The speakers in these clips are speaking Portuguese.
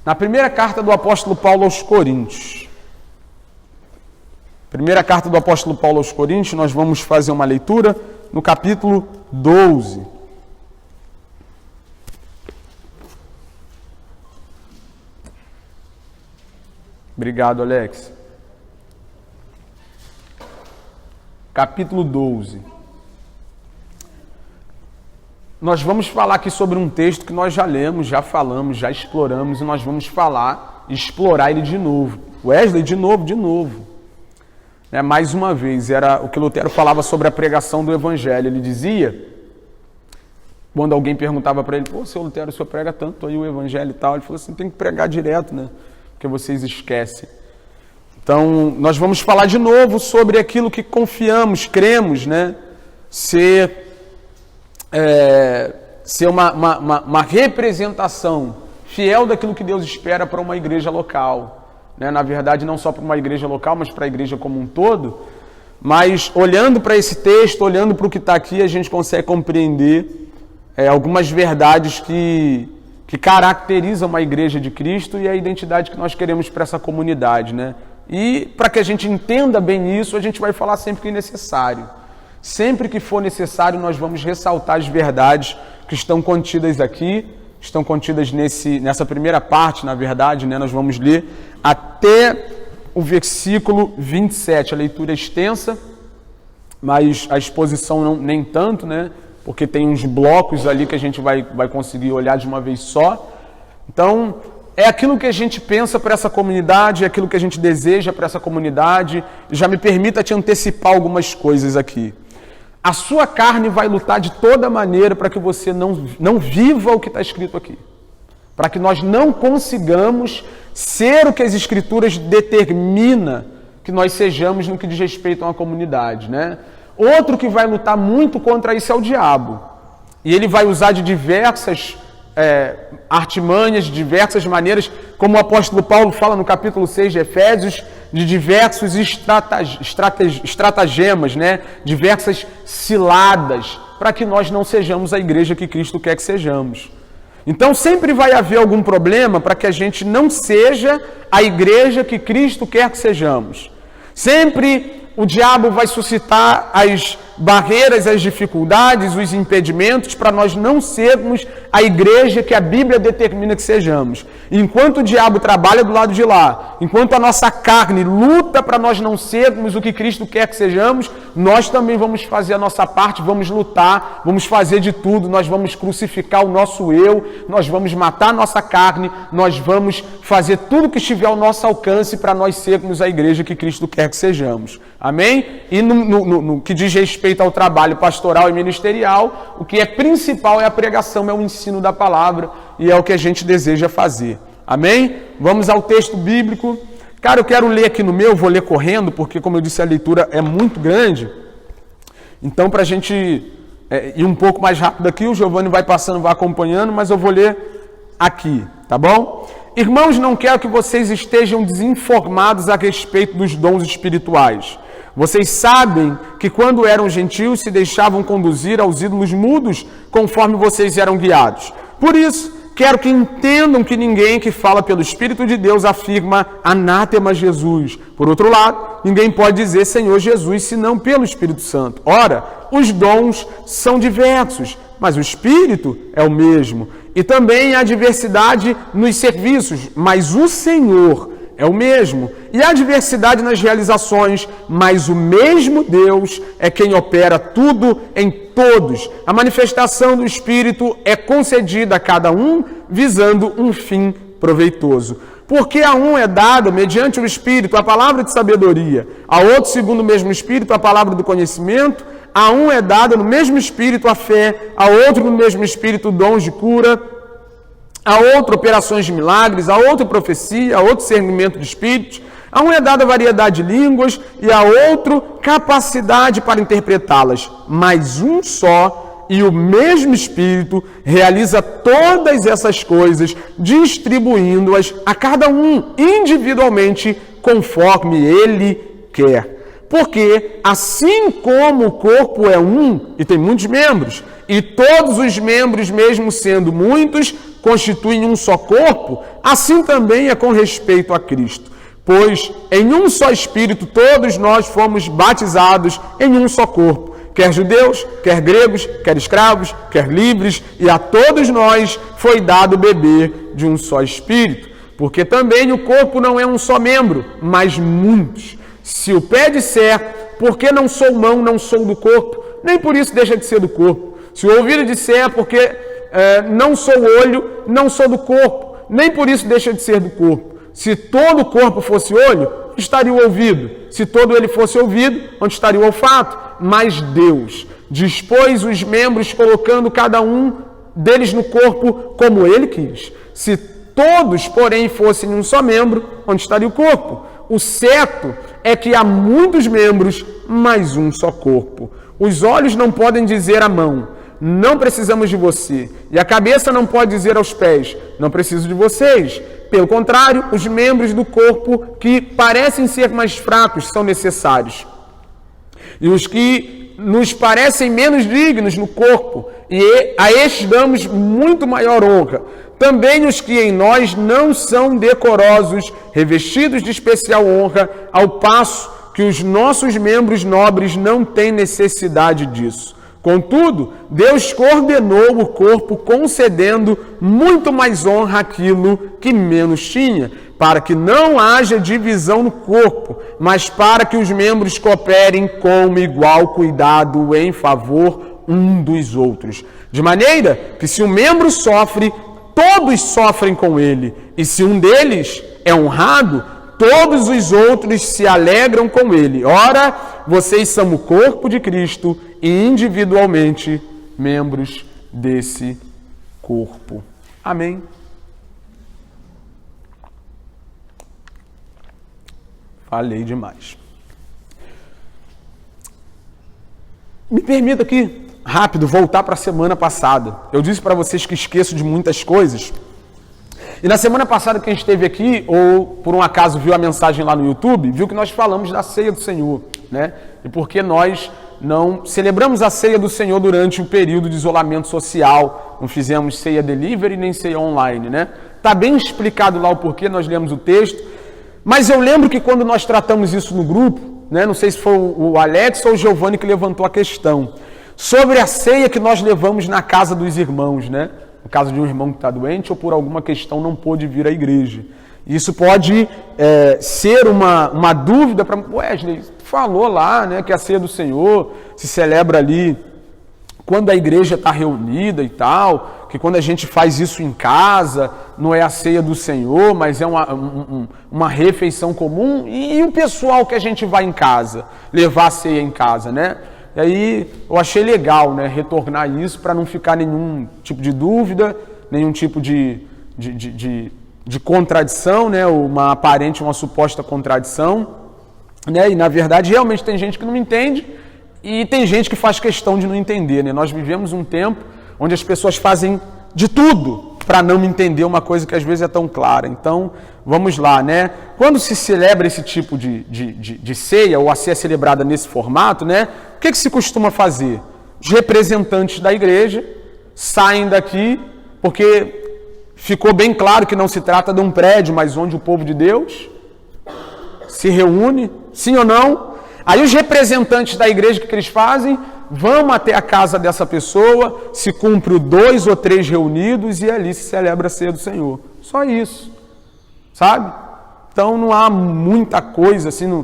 Na primeira carta do apóstolo Paulo aos Coríntios. Primeira carta do apóstolo Paulo aos Coríntios, nós vamos fazer uma leitura no capítulo 12. Obrigado, Alex. Capítulo 12. Nós vamos falar aqui sobre um texto que nós já lemos, já falamos, já exploramos, e nós vamos explorar ele de novo. Wesley, de novo. Mais uma vez, era o que Lutero falava sobre a pregação do Evangelho. Ele dizia, quando alguém perguntava para ele, pô, seu Lutero, o senhor prega tanto aí o Evangelho e tal, ele falou assim, tem que pregar direto, né? Porque vocês esquecem. Então, nós vamos falar de novo sobre aquilo que confiamos, cremos, né? Ser uma representação fiel daquilo que Deus espera para uma igreja local. Né? Na verdade, não só para uma igreja local, mas para a igreja como um todo. Mas, olhando para esse texto, olhando para o que está aqui, a gente consegue compreender algumas verdades que caracterizam uma igreja de Cristo e a identidade que nós queremos para essa comunidade. Né? E, para que a gente entenda bem isso, a gente vai falar sempre que necessário. Sempre que for necessário, nós vamos ressaltar as verdades que estão contidas aqui, estão contidas nessa primeira parte, na verdade, né? Nós vamos ler até o versículo 27. A leitura é extensa, mas a exposição nem tanto, né? Porque tem uns blocos ali que a gente vai conseguir olhar de uma vez só. Então, é aquilo que a gente pensa para essa comunidade, é aquilo que a gente deseja para essa comunidade. Já me permita te antecipar algumas coisas aqui. A sua carne vai lutar de toda maneira para que você não viva o que está escrito aqui. Para que nós não consigamos ser o que as Escrituras determinam que nós sejamos no que diz respeito a uma comunidade. Né? Outro que vai lutar muito contra isso é o diabo. E ele vai usar de diversas artimanhas, de diversas maneiras, como o apóstolo Paulo fala no capítulo 6 de Efésios, de diversos estratagemas, né? Diversas ciladas, para que nós não sejamos a igreja que Cristo quer que sejamos. Então sempre vai haver algum problema para que a gente não seja a igreja que Cristo quer que sejamos. Sempre o diabo vai suscitar as barreiras, as dificuldades, os impedimentos para nós não sermos a igreja que a Bíblia determina que sejamos. Enquanto o diabo trabalha do lado de lá, enquanto a nossa carne luta para nós não sermos o que Cristo quer que sejamos, nós também vamos fazer a nossa parte, vamos lutar, vamos fazer de tudo, nós vamos crucificar o nosso eu, nós vamos matar a nossa carne, nós vamos fazer tudo que estiver ao nosso alcance para nós sermos a igreja que Cristo quer que sejamos. Amém? E no que diz respeito ao trabalho pastoral e ministerial, o que é principal é a pregação, é o ensino da palavra e é o que a gente deseja fazer. Amém? Vamos ao texto bíblico. Cara, eu quero ler aqui no meu, vou ler correndo, porque como eu disse, a leitura é muito grande. Então, para a gente ir um pouco mais rápido aqui, o Giovanni vai passando, vai acompanhando, mas eu vou ler aqui, tá bom? Irmãos, não quero que vocês estejam desinformados a respeito dos dons espirituais. Vocês sabem que quando eram gentios se deixavam conduzir aos ídolos mudos conforme vocês eram guiados. Por isso, quero que entendam que ninguém que fala pelo Espírito de Deus afirma anátema Jesus. Por outro lado, ninguém pode dizer Senhor Jesus senão pelo Espírito Santo. Ora, os dons são diversos, mas o Espírito é o mesmo. E também há diversidade nos serviços, mas o Senhor é o mesmo. E há diversidade nas realizações, mas o mesmo Deus é quem opera tudo em todos. A manifestação do Espírito é concedida a cada um, visando um fim proveitoso. Porque a um é dado, mediante o Espírito, a palavra de sabedoria, a outro, segundo o mesmo Espírito, a palavra do conhecimento, a um é dada no mesmo Espírito a fé, a outro no mesmo Espírito dons de cura, a outro operações de milagres, a outro profecia, a outro discernimento de espíritos, a um é dada variedade de línguas e a outro capacidade para interpretá-las, mas um só e o mesmo Espírito realiza todas essas coisas, distribuindo-as a cada um individualmente conforme Ele quer. Porque assim como o corpo é um e tem muitos membros, e todos os membros, mesmo sendo muitos, constituem um só corpo, assim também é com respeito a Cristo. Pois em um só Espírito todos nós fomos batizados em um só corpo, quer judeus, quer gregos, quer escravos, quer livres, e a todos nós foi dado beber de um só Espírito. Porque também o corpo não é um só membro, mas muitos. Se o pé disser, porque não sou mão, não sou do corpo, nem por isso deixa de ser do corpo. Se o ouvido disser, porque não sou olho, não sou do corpo, nem por isso deixa de ser do corpo. Se todo o corpo fosse olho, estaria o ouvido. Se todo ele fosse ouvido, onde estaria o olfato? Mas Deus dispôs os membros, colocando cada um deles no corpo como ele quis. Se todos, porém, fossem um só membro, onde estaria o corpo? O certo é que há muitos membros, mas um só corpo. Os olhos não podem dizer à mão, não precisamos de você. E a cabeça não pode dizer aos pés, não preciso de vocês. Pelo contrário, os membros do corpo que parecem ser mais fracos são necessários. E os que nos parecem menos dignos no corpo, e a estes damos muito maior honra. Também os que em nós não são decorosos, revestidos de especial honra, ao passo que os nossos membros nobres não têm necessidade disso. Contudo, Deus coordenou o corpo, concedendo muito mais honra àquilo que menos tinha, para que não haja divisão no corpo, mas para que os membros cooperem com igual cuidado em favor um dos outros. De maneira que se um membro sofre, todos sofrem com ele, e se um deles é honrado, todos os outros se alegram com ele. Ora, vocês são o corpo de Cristo e individualmente membros desse corpo. Amém. Falei demais. Me permita aqui, rápido, voltar para a semana passada. Eu disse para vocês que esqueço de muitas coisas. E na semana passada, quem esteve aqui, ou por um acaso viu a mensagem lá no YouTube, viu que nós falamos da ceia do Senhor, né? E porque nós não celebramos a ceia do Senhor durante o período de isolamento social, não fizemos ceia delivery nem ceia online, né? Está bem explicado lá o porquê, nós lemos o texto, mas eu lembro que quando nós tratamos isso no grupo, né? Não sei se foi o Alex ou o Giovanni que levantou a questão, sobre a ceia que nós levamos na casa dos irmãos, né? No caso de um irmão que está doente ou por alguma questão não pôde vir à igreja. Isso pode ser uma dúvida para Wesley, falou lá, né, que a ceia do Senhor se celebra ali quando a igreja está reunida e tal, que quando a gente faz isso em casa, não é a ceia do Senhor, mas é uma refeição comum, e o pessoal que a gente vai em casa, levar a ceia em casa, né? E aí eu achei legal, né, retornar isso para não ficar nenhum tipo de dúvida, nenhum tipo de contradição, né, uma suposta contradição, né, e na verdade realmente tem gente que não entende e tem gente que faz questão de não entender, né? Nós vivemos um tempo onde as pessoas fazem de tudo para não entender uma coisa que às vezes é tão clara. Então, vamos lá, né? Quando se celebra esse tipo de ceia, ou a ceia celebrada nesse formato, né? O que se costuma fazer? Os representantes da igreja saem daqui, porque ficou bem claro que não se trata de um prédio, mas onde o povo de Deus se reúne, sim ou não? Aí os representantes da igreja, o que eles fazem? Vão até a casa dessa pessoa, se cumpre 2 ou 3 reunidos e ali se celebra a ceia do Senhor. Só isso, sabe? Então não há muita coisa assim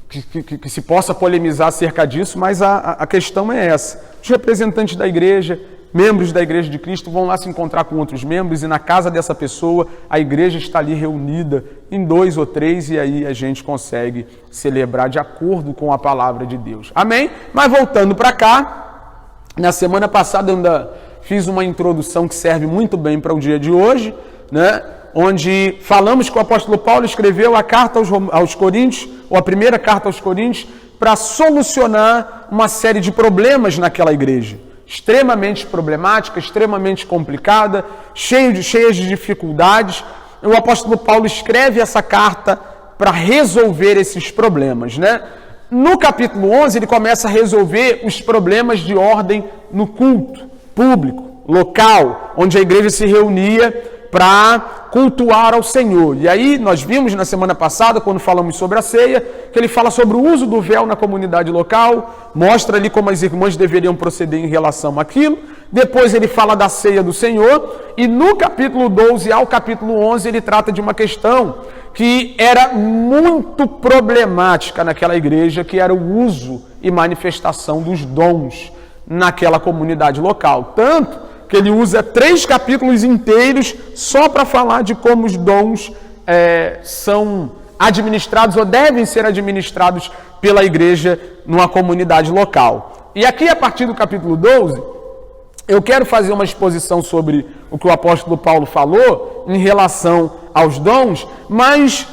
que se possa polemizar acerca disso, mas a questão é essa. Os representantes da igreja, membros da Igreja de Cristo, vão lá se encontrar com outros membros e na casa dessa pessoa a igreja está ali reunida em 2 ou 3 e aí a gente consegue celebrar de acordo com a palavra de Deus. Amém? Mas voltando para cá, na semana passada eu ainda fiz uma introdução que serve muito bem para o dia de hoje, né? Onde falamos que o apóstolo Paulo escreveu a carta aos Coríntios, ou a primeira carta aos Coríntios, para solucionar uma série de problemas naquela igreja. Extremamente problemática, extremamente complicada, cheias de dificuldades. O apóstolo Paulo escreve essa carta para resolver esses problemas, né? No capítulo 11, ele começa a resolver os problemas de ordem no culto público, local, onde a igreja se reunia para cultuar ao Senhor. E aí nós vimos na semana passada, quando falamos sobre a ceia, que ele fala sobre o uso do véu na comunidade local, mostra ali como as irmãs deveriam proceder em relação àquilo. Depois ele fala da ceia do Senhor, e no capítulo 12 ao capítulo 11 ele trata de uma questão que era muito problemática naquela igreja, que era o uso e manifestação dos dons naquela comunidade local. Tanto que ele usa 3 capítulos inteiros só para falar de como os dons são administrados ou devem ser administrados pela igreja numa comunidade local. E aqui, a partir do capítulo 12, eu quero fazer uma exposição sobre o que o apóstolo Paulo falou em relação aos dons, mas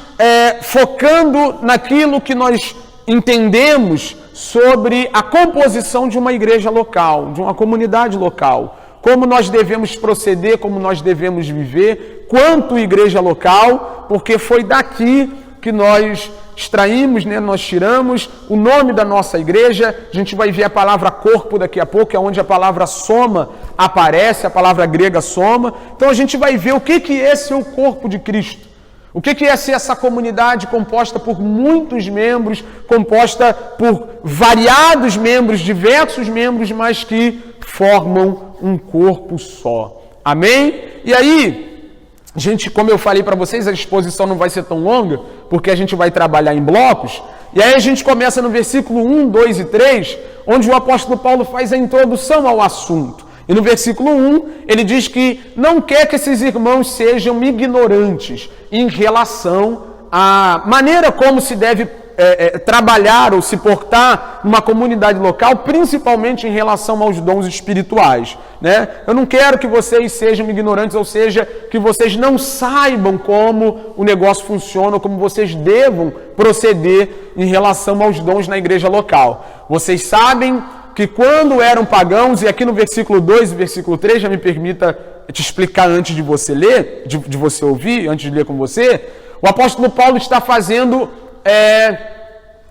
focando naquilo que nós entendemos sobre a composição de uma igreja local, de uma comunidade local. Como nós devemos proceder, como nós devemos viver, quanto igreja local, porque foi daqui que nós extraímos, né, nós tiramos o nome da nossa igreja. A gente vai ver a palavra corpo daqui a pouco, é onde a palavra soma aparece, a palavra grega soma. Então a gente vai ver o que é ser o corpo de Cristo. O que é ser essa comunidade composta por muitos membros, composta por variados membros, diversos membros, mas que formam um corpo só. Amém? E aí, gente, como eu falei para vocês, a exposição não vai ser tão longa, porque a gente vai trabalhar em blocos. E aí a gente começa no versículo 1, 2 e 3, onde o apóstolo Paulo faz a introdução ao assunto. E no versículo 1, ele diz que não quer que esses irmãos sejam ignorantes em relação à maneira como se deve trabalhar ou se portar numa comunidade local, principalmente em relação aos dons espirituais, né? Eu não quero que vocês sejam ignorantes, ou seja, que vocês não saibam como o negócio funciona, ou como vocês devam proceder em relação aos dons na igreja local. Vocês sabem que quando eram pagãos, e aqui no versículo 2 e versículo 3, já me permita te explicar antes de você ler, de você ouvir, antes de ler com você, o apóstolo Paulo está fazendo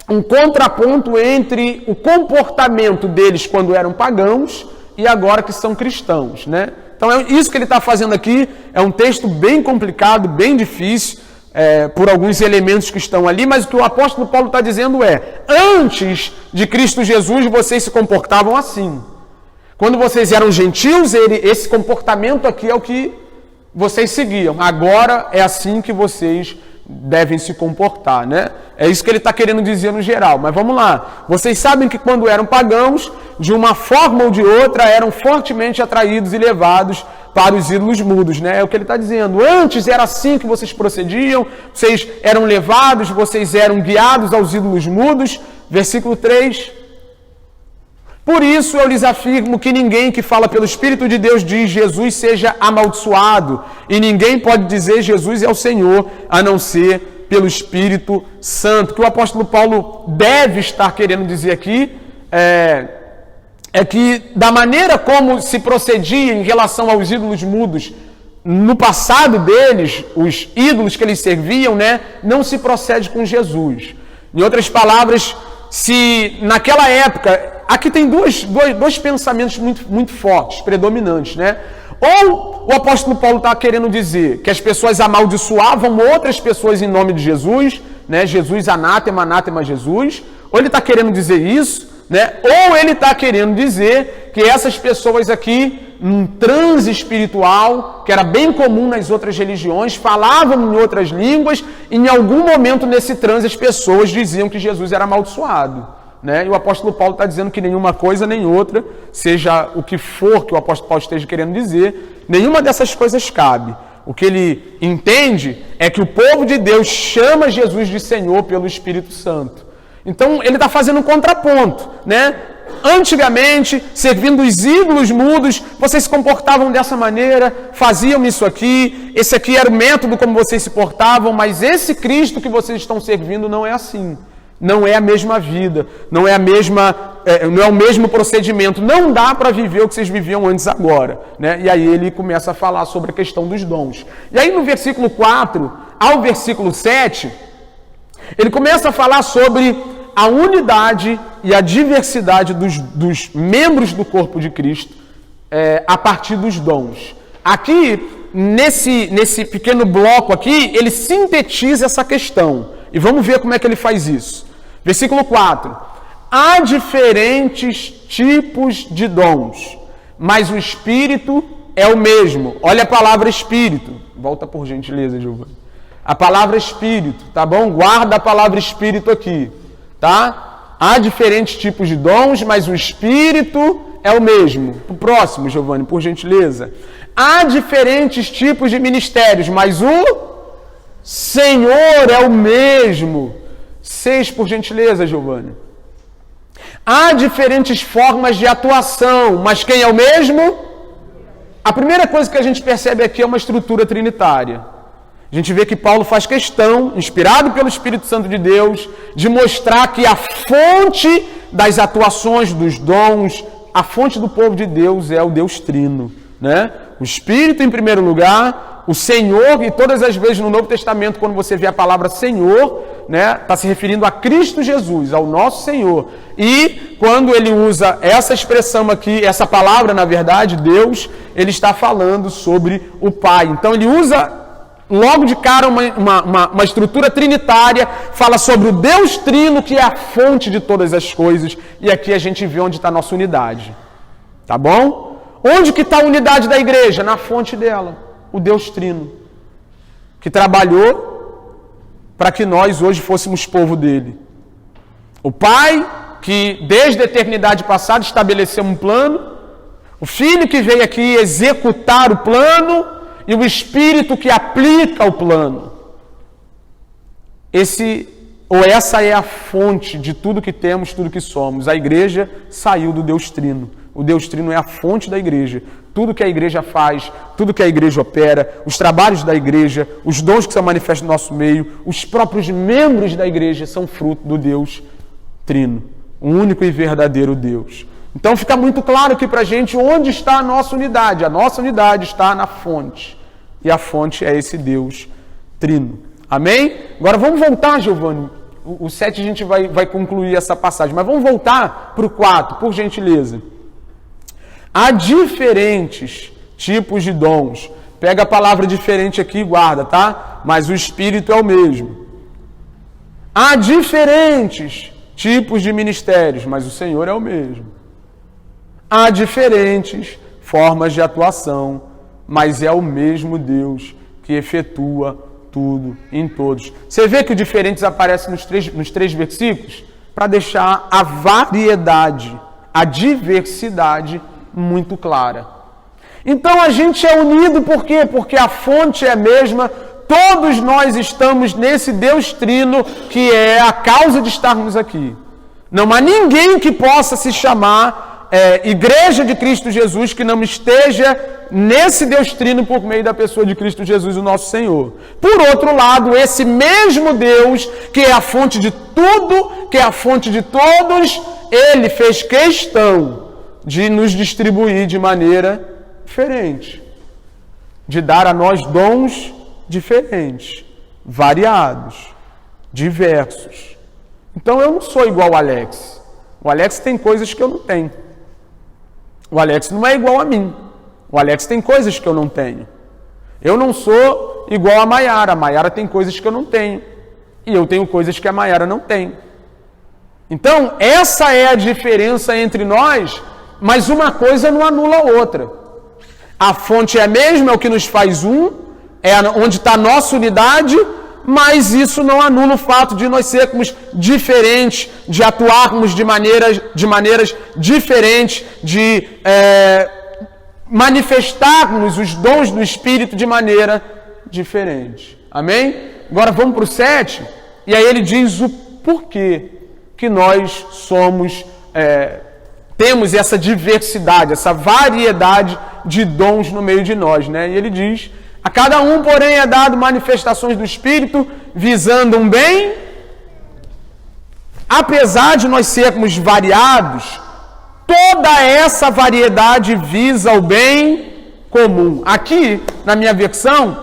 um contraponto entre o comportamento deles quando eram pagãos e agora que são cristãos, né? Então é isso que ele está fazendo aqui, é um texto bem complicado, bem difícil, por alguns elementos que estão ali, mas o que o apóstolo Paulo está dizendo antes de Cristo Jesus vocês se comportavam assim. Quando vocês eram gentios, esse comportamento aqui é o que vocês seguiam. Agora é assim que vocês devem se comportar, né? É isso que ele está querendo dizer no geral. Mas vamos lá. Vocês sabem que quando eram pagãos, de uma forma ou de outra, eram fortemente atraídos e levados para os ídolos mudos, né? É o que ele está dizendo. Antes era assim que vocês procediam, vocês eram levados, vocês eram guiados aos ídolos mudos. Versículo 3. Por isso eu lhes afirmo que ninguém que fala pelo Espírito de Deus diz Jesus seja amaldiçoado, e ninguém pode dizer Jesus é o Senhor, a não ser pelo Espírito Santo. O que o apóstolo Paulo deve estar querendo dizer aqui é que da maneira como se procedia em relação aos ídolos mudos, no passado deles, os ídolos que eles serviam, né, não se procede com Jesus. Em outras palavras, se naquela época... Aqui tem dois pensamentos muito fortes, predominantes, né? Ou o apóstolo Paulo está querendo dizer que as pessoas amaldiçoavam outras pessoas em nome de Jesus, né? Jesus anátema, anátema Jesus. Ou ele está querendo dizer isso, né? Ou ele está querendo dizer que essas pessoas aqui, num transe espiritual, que era bem comum nas outras religiões, falavam em outras línguas, e em algum momento nesse transe as pessoas diziam que Jesus era amaldiçoado. Né? E o apóstolo Paulo está dizendo que nenhuma coisa nem outra, seja o que for que o apóstolo Paulo esteja querendo dizer, nenhuma dessas coisas cabe. O que ele entende é que o povo de Deus chama Jesus de Senhor pelo Espírito Santo. Então ele está fazendo um contraponto, né? Antigamente, servindo os ídolos mudos, vocês se comportavam dessa maneira, faziam isso aqui, esse aqui era o método como vocês se portavam, mas esse Cristo que vocês estão servindo não é assim. Não é a mesma vida, não é o mesmo procedimento, não dá para viver o que vocês viviam antes agora, né? E aí ele começa a falar sobre a questão dos dons. E aí no versículo 4 ao versículo 7, ele começa a falar sobre a unidade e a diversidade dos membros do corpo de Cristo a partir dos dons. Aqui, nesse pequeno bloco aqui, ele sintetiza essa questão. E vamos ver como é que ele faz isso. Versículo 4. Há diferentes tipos de dons, mas o Espírito é o mesmo. Olha a palavra Espírito. Volta por gentileza, Giovanni. A palavra Espírito, tá bom? Guarda a palavra Espírito aqui, tá? Há diferentes tipos de dons, mas o Espírito é o mesmo. O próximo, Giovanni, por gentileza. Há diferentes tipos de ministérios, mas o Senhor é o mesmo. 6, por gentileza, Giovanni. Há diferentes formas de atuação, mas quem é o mesmo? A primeira coisa que a gente percebe aqui é uma estrutura trinitária. A gente vê que Paulo faz questão, inspirado pelo Espírito Santo de Deus, de mostrar que a fonte das atuações, dos dons, a fonte do povo de Deus é o Deus Trino, né? O Espírito em primeiro lugar, o Senhor, e todas as vezes no Novo Testamento, quando você vê a palavra Senhor, né, está se referindo a Cristo Jesus, ao nosso Senhor. E quando ele usa essa expressão aqui, essa palavra, na verdade, Deus, ele está falando sobre o Pai. Então ele usa logo de cara uma estrutura trinitária, fala sobre o Deus Trino, que é a fonte de todas as coisas, e aqui a gente vê onde está a nossa unidade. Tá bom? Onde que está a unidade da igreja? Na fonte dela, o Deus Trino, que trabalhou para que nós hoje fôssemos povo dele. O Pai, que desde a eternidade passada estabeleceu um plano, o Filho que veio aqui executar o plano, e o Espírito que aplica o plano. Essa é a fonte de tudo que temos, tudo que somos. A igreja saiu do Deus Trino. O Deus Trino é a fonte da igreja. Tudo que a igreja faz, tudo que a igreja opera, os trabalhos da igreja, os dons que se manifestam no nosso meio, os próprios membros da igreja são fruto do Deus Trino, o único e verdadeiro Deus. Então fica muito claro aqui para a gente onde está a nossa unidade. A nossa unidade está na fonte. E a fonte é esse Deus Trino. Amém? Agora vamos voltar, Giovanni. O 7 a gente vai concluir essa passagem. Mas vamos voltar para o 4, por gentileza. Há diferentes tipos de dons. Pega a palavra diferente aqui e guarda, tá? Mas o Espírito é o mesmo. Há diferentes tipos de ministérios, mas o Senhor é o mesmo. Há diferentes formas de atuação, mas é o mesmo Deus que efetua tudo em todos. Você vê que o diferentes aparece nos três versículos para deixar a variedade, a diversidade muito clara. Então a gente é unido por quê? Porque a fonte é a mesma, todos nós estamos nesse Deus Trino que é a causa de estarmos aqui. Não há ninguém que possa se chamar Igreja de Cristo Jesus que não esteja nesse Deus Trino por meio da pessoa de Cristo Jesus, o nosso Senhor. Por outro lado, esse mesmo Deus, que é a fonte de tudo, que é a fonte de todos, ele fez questão de nos distribuir de maneira diferente, de dar a nós dons diferentes, variados, diversos. Então eu não sou igual ao Alex. O Alex tem coisas que eu não tenho. O Alex não é igual a mim. O Alex tem coisas que eu não tenho. Eu não sou igual a Maiara. A Maiara tem coisas que eu não tenho. E eu tenho coisas que a Maiara não tem. Então, essa é a diferença entre nós, mas uma coisa não anula a outra. A fonte é a mesma, é o que nos faz um, é onde está a nossa unidade, mas isso não anula o fato de nós sermos diferentes, de atuarmos de maneiras diferentes, de manifestarmos os dons do Espírito de maneira diferente. Amém? Agora vamos para o 7, e aí ele diz o porquê que nós temos essa diversidade, essa variedade de dons no meio de nós, né? E ele diz: a cada um, porém, é dado manifestações do Espírito, visando um bem. Apesar de nós sermos variados, toda essa variedade visa o bem comum. Aqui, na minha versão,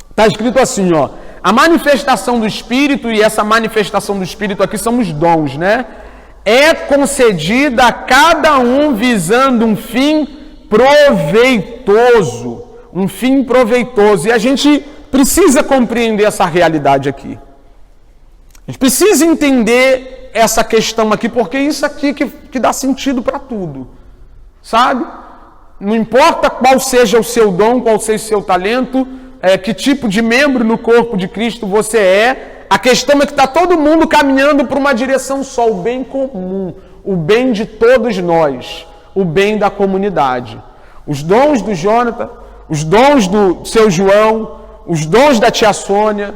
está escrito assim, ó: A manifestação do Espírito, e essa manifestação do Espírito aqui são os dons, né? É concedida a cada um visando um fim proveitoso. Um fim proveitoso. E a gente precisa compreender essa realidade aqui. A gente precisa entender essa questão aqui, porque isso aqui que dá sentido para tudo. Sabe? Não importa qual seja o seu dom, qual seja o seu talento, que tipo de membro no corpo de Cristo você é, a questão é que está todo mundo caminhando para uma direção só, o bem comum, o bem de todos nós, o bem da comunidade. Os dons do Jonathan, os dons do seu João, os dons da tia Sônia,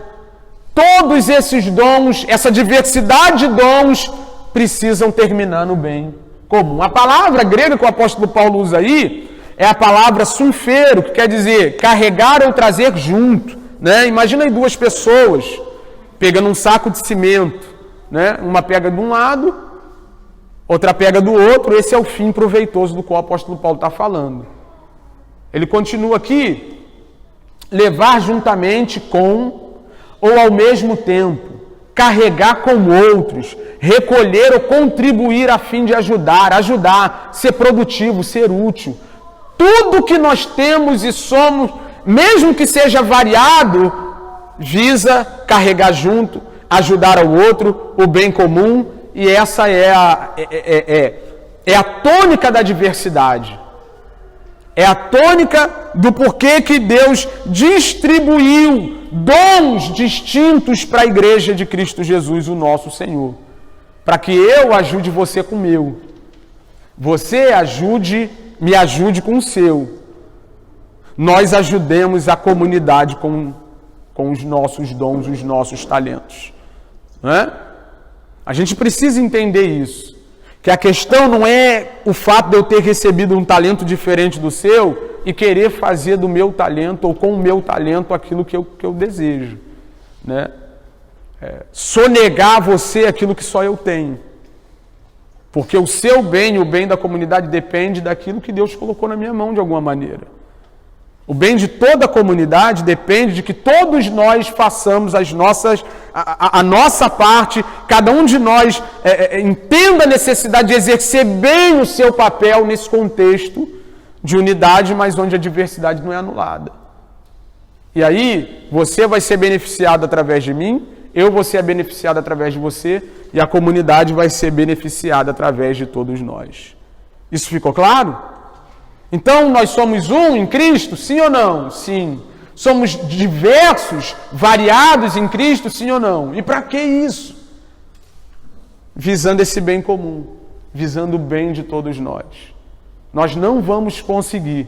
todos esses dons, essa diversidade de dons, precisam terminar no bem comum. A palavra grega que o apóstolo Paulo usa aí é a palavra sunfero, que quer dizer carregar ou trazer junto. Né? Imagina aí duas pessoas pegando um saco de cimento. Né? Uma pega de um lado, outra pega do outro. Esse é o fim proveitoso do qual o apóstolo Paulo está falando. Ele continua aqui, levar juntamente com, ou ao mesmo tempo, carregar com outros, recolher ou contribuir a fim de ajudar, ser produtivo, ser útil. Tudo que nós temos e somos, mesmo que seja variado, visa carregar junto, ajudar ao outro, o bem comum, e essa é a tônica da diversidade. É a tônica do porquê que Deus distribuiu dons distintos para a igreja de Cristo Jesus, o nosso Senhor. Para que eu ajude você com o meu. Você me ajude com o seu. Nós ajudemos a comunidade com os nossos dons, os nossos talentos. Não é? A gente precisa entender isso. Que a questão não é o fato de eu ter recebido um talento diferente do seu e querer fazer do meu talento ou com o meu talento aquilo que eu desejo. Né? Sonegar a você aquilo que só eu tenho. Porque o seu bem e o bem da comunidade depende daquilo que Deus colocou na minha mão de alguma maneira. O bem de toda a comunidade depende de que todos nós façamos a nossa parte, cada um de nós entenda a necessidade de exercer bem o seu papel nesse contexto de unidade, mas onde a diversidade não é anulada. E aí, você vai ser beneficiado através de mim, eu vou ser beneficiado através de você, e a comunidade vai ser beneficiada através de todos nós. Isso ficou claro? Então, nós somos um em Cristo, sim ou não? Sim. Somos diversos, variados em Cristo, sim ou não? E para que isso? Visando esse bem comum, visando o bem de todos nós. Nós não vamos conseguir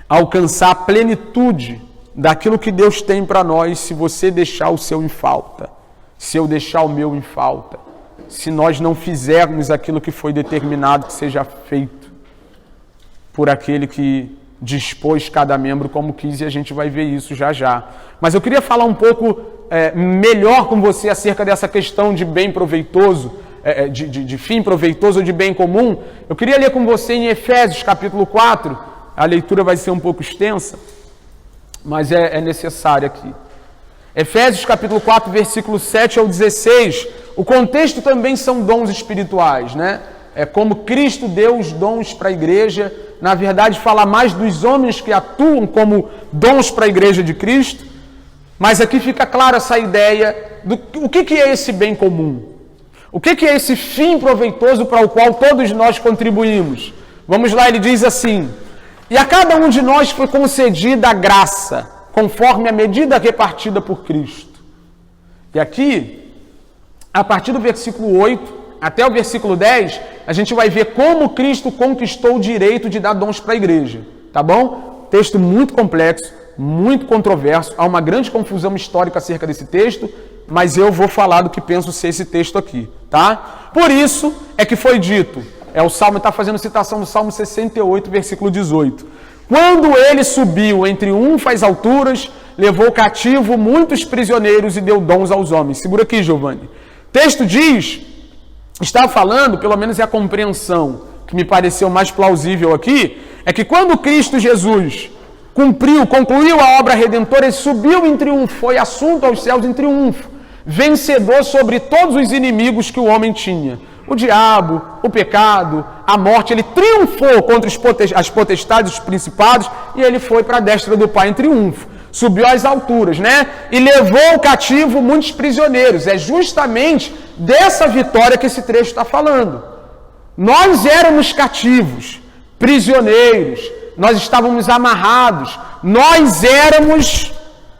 alcançar a plenitude daquilo que Deus tem para nós se você deixar o seu em falta, se eu deixar o meu em falta, se nós não fizermos aquilo que foi determinado que seja feito por aquele que dispôs cada membro como quis, e a gente vai ver isso já já. Mas eu queria falar um pouco melhor com você acerca dessa questão de bem proveitoso, de fim proveitoso ou de bem comum. Eu queria ler com você em Efésios capítulo 4, a leitura vai ser um pouco extensa, mas é necessária aqui. Efésios capítulo 4, versículo 7 ao 16, o contexto também são dons espirituais, né? É como Cristo deu os dons para a igreja, na verdade fala mais dos homens que atuam como dons para a igreja de Cristo, mas aqui fica clara essa ideia do o que é esse bem comum, o que é esse fim proveitoso para o qual todos nós contribuímos. Vamos lá, ele diz assim: e a cada um de nós foi concedida a graça, conforme a medida repartida por Cristo. E aqui, a partir do versículo 8 até o versículo 10, a gente vai ver como Cristo conquistou o direito de dar dons para a igreja, tá bom? Texto muito complexo, muito controverso, há uma grande confusão histórica acerca desse texto, mas eu vou falar do que penso ser esse texto aqui, tá? Por isso é que foi dito, o Salmo está fazendo citação do Salmo 68, versículo 18. Quando ele subiu entre unfas alturas, levou cativo muitos prisioneiros e deu dons aos homens. Segura aqui, Giovanni. O texto diz... Está falando, pelo menos é a compreensão que me pareceu mais plausível aqui, é que quando Cristo Jesus concluiu a obra redentora e subiu em triunfo, foi assunto aos céus em triunfo, vencedor sobre todos os inimigos que o homem tinha. O diabo, o pecado, a morte, ele triunfou contra as potestades, os principados, e ele foi para a destra do Pai em triunfo. Subiu às alturas, né? E levou cativo muitos prisioneiros. É justamente dessa vitória que esse trecho está falando. Nós éramos cativos, prisioneiros, nós estávamos amarrados, nós éramos,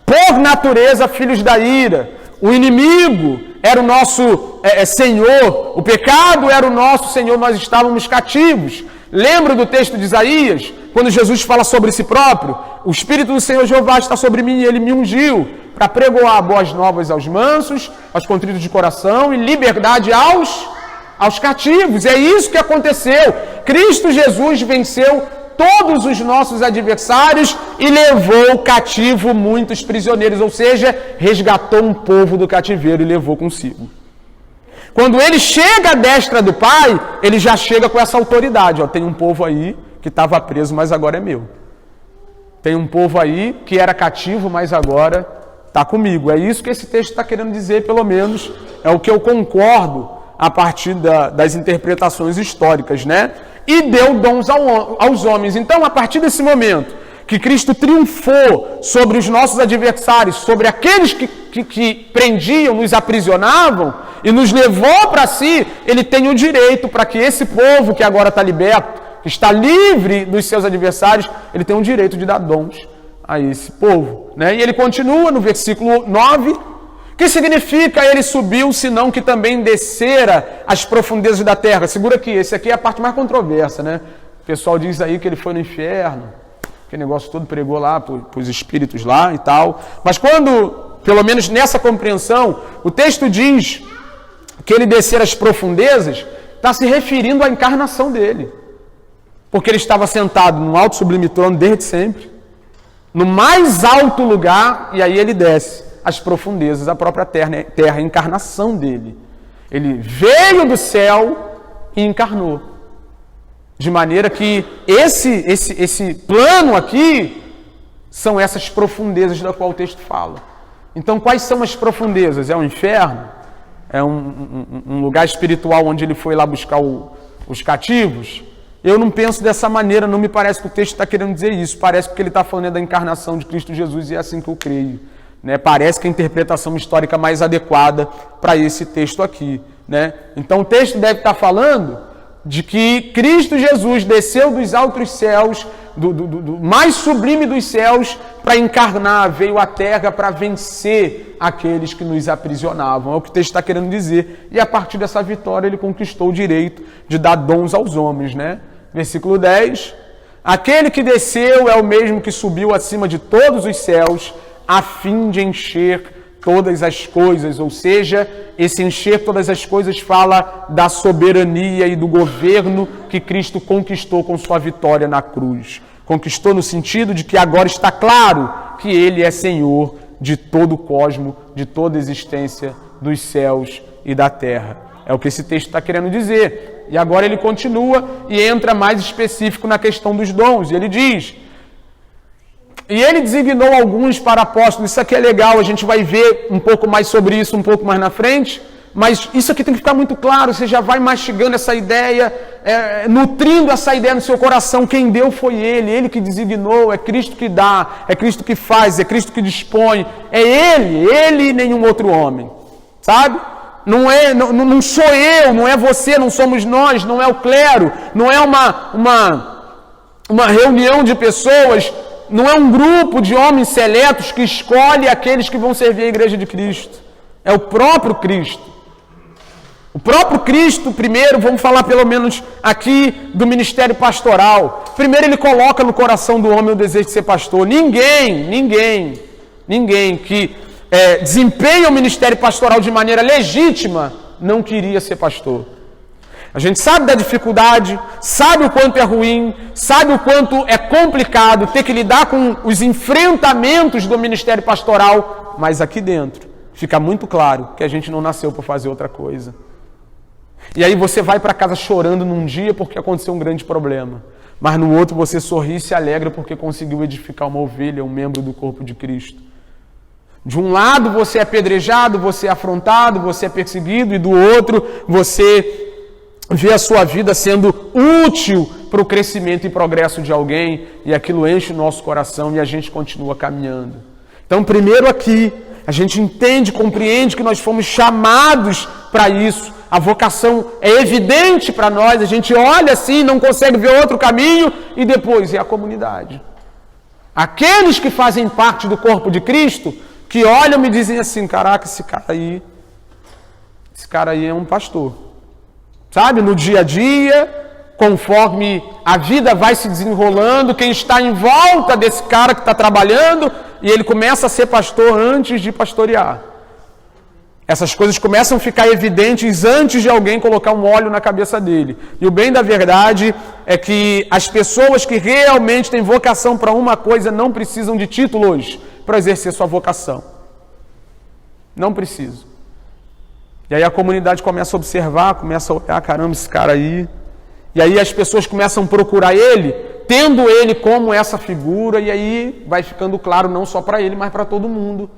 por natureza, filhos da ira. O inimigo era o nosso senhor, o pecado era o nosso senhor, nós estávamos cativos. Lembra do texto de Isaías, quando Jesus fala sobre si próprio? O Espírito do Senhor Jeová está sobre mim e Ele me ungiu para pregoar boas novas aos mansos, aos contritos de coração e liberdade aos cativos. É isso que aconteceu. Cristo Jesus venceu todos os nossos adversários e levou cativo muitos prisioneiros, ou seja, resgatou um povo do cativeiro e levou consigo. Quando ele chega à destra do Pai, ele já chega com essa autoridade. Ó, tem um povo aí que estava preso, mas agora é meu. Tem um povo aí que era cativo, mas agora está comigo. É isso que esse texto está querendo dizer, pelo menos é o que eu concordo a partir das interpretações históricas, né? E deu dons aos homens. Então, a partir desse momento que Cristo triunfou sobre os nossos adversários, sobre aqueles que prendiam, nos aprisionavam e nos levou para si, ele tem o direito para que esse povo que agora está liberto, que está livre dos seus adversários, ele tem o direito de dar dons a esse povo, né? E ele continua no versículo 9, que significa ele subiu, senão que também descera as profundezas da terra. Segura aqui, esse aqui é a parte mais controversa, né? O pessoal diz aí que ele foi no inferno, que negócio todo pregou lá para os espíritos lá e tal. Mas quando, pelo menos nessa compreensão, o texto diz que ele descer as profundezas, está se referindo à encarnação dele. Porque ele estava sentado num alto sublime trono desde sempre, no mais alto lugar, e aí ele desce as profundezas, a própria terra, a encarnação dele. Ele veio do céu e encarnou. De maneira que esse plano aqui são essas profundezas da qual o texto fala. Então, quais são as profundezas? É o inferno? É um lugar espiritual onde ele foi lá buscar os cativos? Eu não penso dessa maneira, não me parece que o texto está querendo dizer isso. Parece que ele está falando da encarnação de Cristo Jesus e é assim que eu creio. Né? Parece que a interpretação histórica mais adequada para esse texto aqui. Né? Então o texto deve estar falando de que Cristo Jesus desceu dos altos céus, do mais sublime dos céus, para encarnar, veio à terra para vencer aqueles que nos aprisionavam. É o que o texto está querendo dizer. E a partir dessa vitória ele conquistou o direito de dar dons aos homens. Né? Versículo 10. Aquele que desceu é o mesmo que subiu acima de todos os céus, a fim de encher todas as coisas, ou seja, esse encher todas as coisas fala da soberania e do governo que Cristo conquistou com sua vitória na cruz. Conquistou no sentido de que agora está claro que Ele é Senhor de todo o cosmo, de toda a existência dos céus e da terra. É o que esse texto está querendo dizer. E agora ele continua e entra mais específico na questão dos dons. E ele diz: e ele designou alguns para apóstolos. Isso aqui é legal, a gente vai ver um pouco mais sobre isso um pouco mais na frente, mas isso aqui tem que ficar muito claro, você já vai mastigando essa ideia, nutrindo essa ideia no seu coração. Quem deu foi ele que designou, é Cristo que dá, é Cristo que faz, é Cristo que dispõe, é ele e nenhum outro homem, sabe? Não sou eu, não é você, não somos nós, não é o clero, não é uma reunião de pessoas. Não é um grupo de homens seletos que escolhe aqueles que vão servir a igreja de Cristo. É o próprio Cristo. O próprio Cristo, primeiro, vamos falar pelo menos aqui do ministério pastoral. Primeiro ele coloca no coração do homem o desejo de ser pastor. Ninguém que desempenha o ministério pastoral de maneira legítima não queria ser pastor. A gente sabe da dificuldade, sabe o quanto é ruim, sabe o quanto é complicado ter que lidar com os enfrentamentos do ministério pastoral, mas aqui dentro fica muito claro que a gente não nasceu para fazer outra coisa. E aí você vai para casa chorando num dia porque aconteceu um grande problema. mas no outro você sorri e se alegra porque conseguiu edificar uma ovelha, um membro do corpo de Cristo. De um lado você é apedrejado, você é afrontado, você é perseguido, e do outro você vê a sua vida sendo útil para o crescimento e progresso de alguém, e aquilo enche o nosso coração e a gente continua caminhando. Então, primeiro aqui, a gente entende, compreende que nós fomos chamados para isso. A vocação é evidente para nós, a gente olha assim, não consegue ver outro caminho, e depois é a comunidade. Aqueles que fazem parte do corpo de Cristo, que olham e dizem assim, caraca, esse cara aí é um pastor. Sabe, no dia a dia, conforme a vida vai se desenrolando, quem está em volta desse cara que está trabalhando, e ele começa a ser pastor antes de pastorear. Essas coisas começam a ficar evidentes antes de alguém colocar um óleo na cabeça dele. E o bem da verdade é que as pessoas que realmente têm vocação para uma coisa não precisam de títulos para exercer sua vocação. Não precisam. E aí a comunidade começa a observar, começa a olhar, caramba, esse cara aí. E aí as pessoas começam a procurar ele, tendo ele como essa figura, e aí vai ficando claro não só para ele, mas para todo mundo.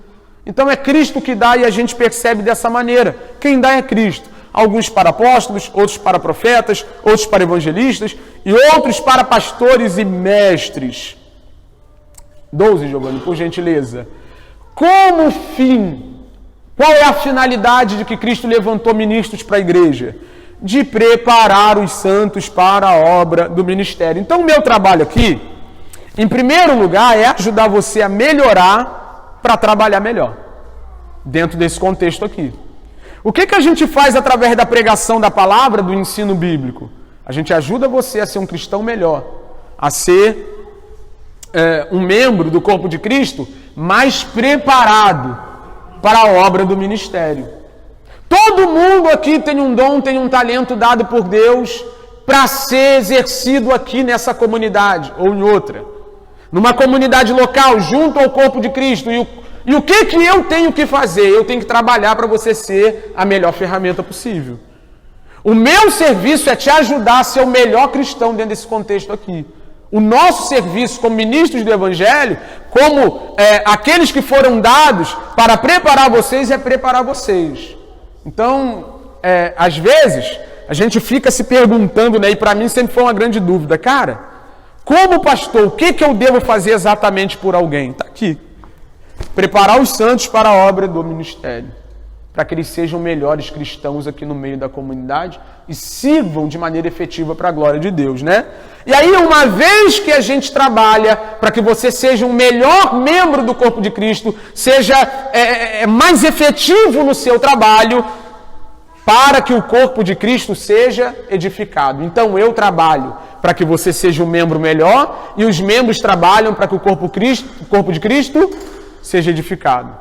Então é Cristo que dá e a gente percebe dessa maneira. Quem dá é Cristo. Alguns para apóstolos, outros para profetas, outros para evangelistas e outros para pastores e mestres. 12, Giovanni, por gentileza. Como fim, qual é a finalidade de que Cristo levantou ministros para a igreja? De preparar os santos para a obra do ministério. Então o meu trabalho aqui, em primeiro lugar, é ajudar você a melhorar para trabalhar melhor, dentro desse contexto aqui. O que a gente faz através da pregação da palavra, do ensino bíblico? A gente ajuda você a ser um cristão melhor, a ser um membro do corpo de Cristo mais preparado para a obra do ministério. Todo mundo aqui tem um dom, tem um talento dado por Deus para ser exercido aqui nessa comunidade ou em outra. Numa comunidade local, junto ao corpo de Cristo. E o que eu tenho que fazer? Eu tenho que trabalhar para você ser a melhor ferramenta possível. O meu serviço é te ajudar a ser o melhor cristão dentro desse contexto aqui. O nosso serviço como ministros do Evangelho, como aqueles que foram dados para preparar vocês, é preparar vocês. Então, às vezes, a gente fica se perguntando, né, e para mim sempre foi uma grande dúvida, cara, como pastor, o que eu devo fazer exatamente por alguém? Está aqui. Preparar os santos para a obra do ministério, para que eles sejam melhores cristãos aqui no meio da comunidade e sirvam de maneira efetiva para a glória de Deus, né? E aí, uma vez que a gente trabalha para que você seja um melhor membro do corpo de Cristo, seja mais efetivo no seu trabalho, para que o corpo de Cristo seja edificado. Então, eu trabalho para que você seja um membro melhor e os membros trabalham para que o corpo de Cristo seja edificado.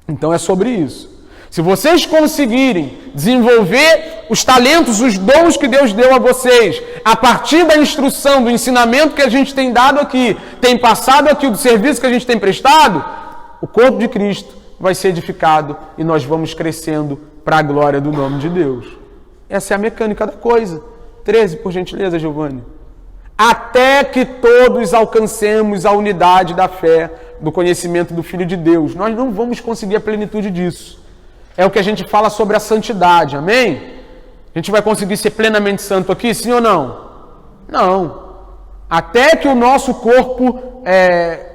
Então é sobre isso. Se vocês conseguirem desenvolver os talentos, os dons que Deus deu a vocês, a partir da instrução, do ensinamento que a gente tem dado aqui, tem passado aqui, do serviço que a gente tem prestado, o corpo de Cristo vai ser edificado e nós vamos crescendo para a glória do nome de Deus. Essa é a mecânica da coisa. 13, por gentileza, Giovanni. Até que todos alcancemos a unidade da fé, do conhecimento do Filho de Deus. Nós não vamos conseguir a plenitude disso. É o que a gente fala sobre a santidade, amém? A gente vai conseguir ser plenamente santo aqui, sim ou não? Não. Até que o nosso corpo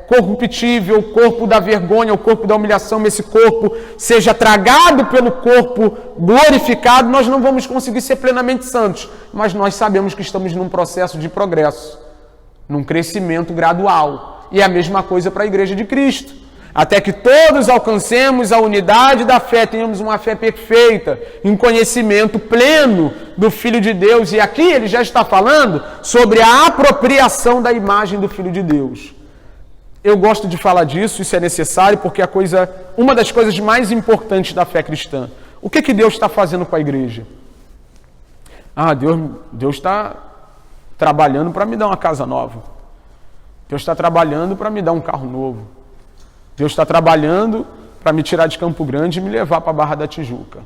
corruptível, o corpo da vergonha, o corpo da humilhação, esse corpo seja tragado pelo corpo glorificado, nós não vamos conseguir ser plenamente santos. Mas nós sabemos que estamos num processo de progresso, num crescimento gradual. E é a mesma coisa para a Igreja de Cristo. Até que todos alcancemos a unidade da fé, tenhamos uma fé perfeita, um conhecimento pleno do Filho de Deus. E aqui ele já está falando sobre a apropriação da imagem do Filho de Deus. Eu gosto de falar disso, isso é necessário, porque uma das coisas mais importantes da fé cristã. O que Deus está fazendo com a igreja? Deus está trabalhando para me dar uma casa nova. Deus está trabalhando para me dar um carro novo. Deus está trabalhando para me tirar de Campo Grande e me levar para a Barra da Tijuca.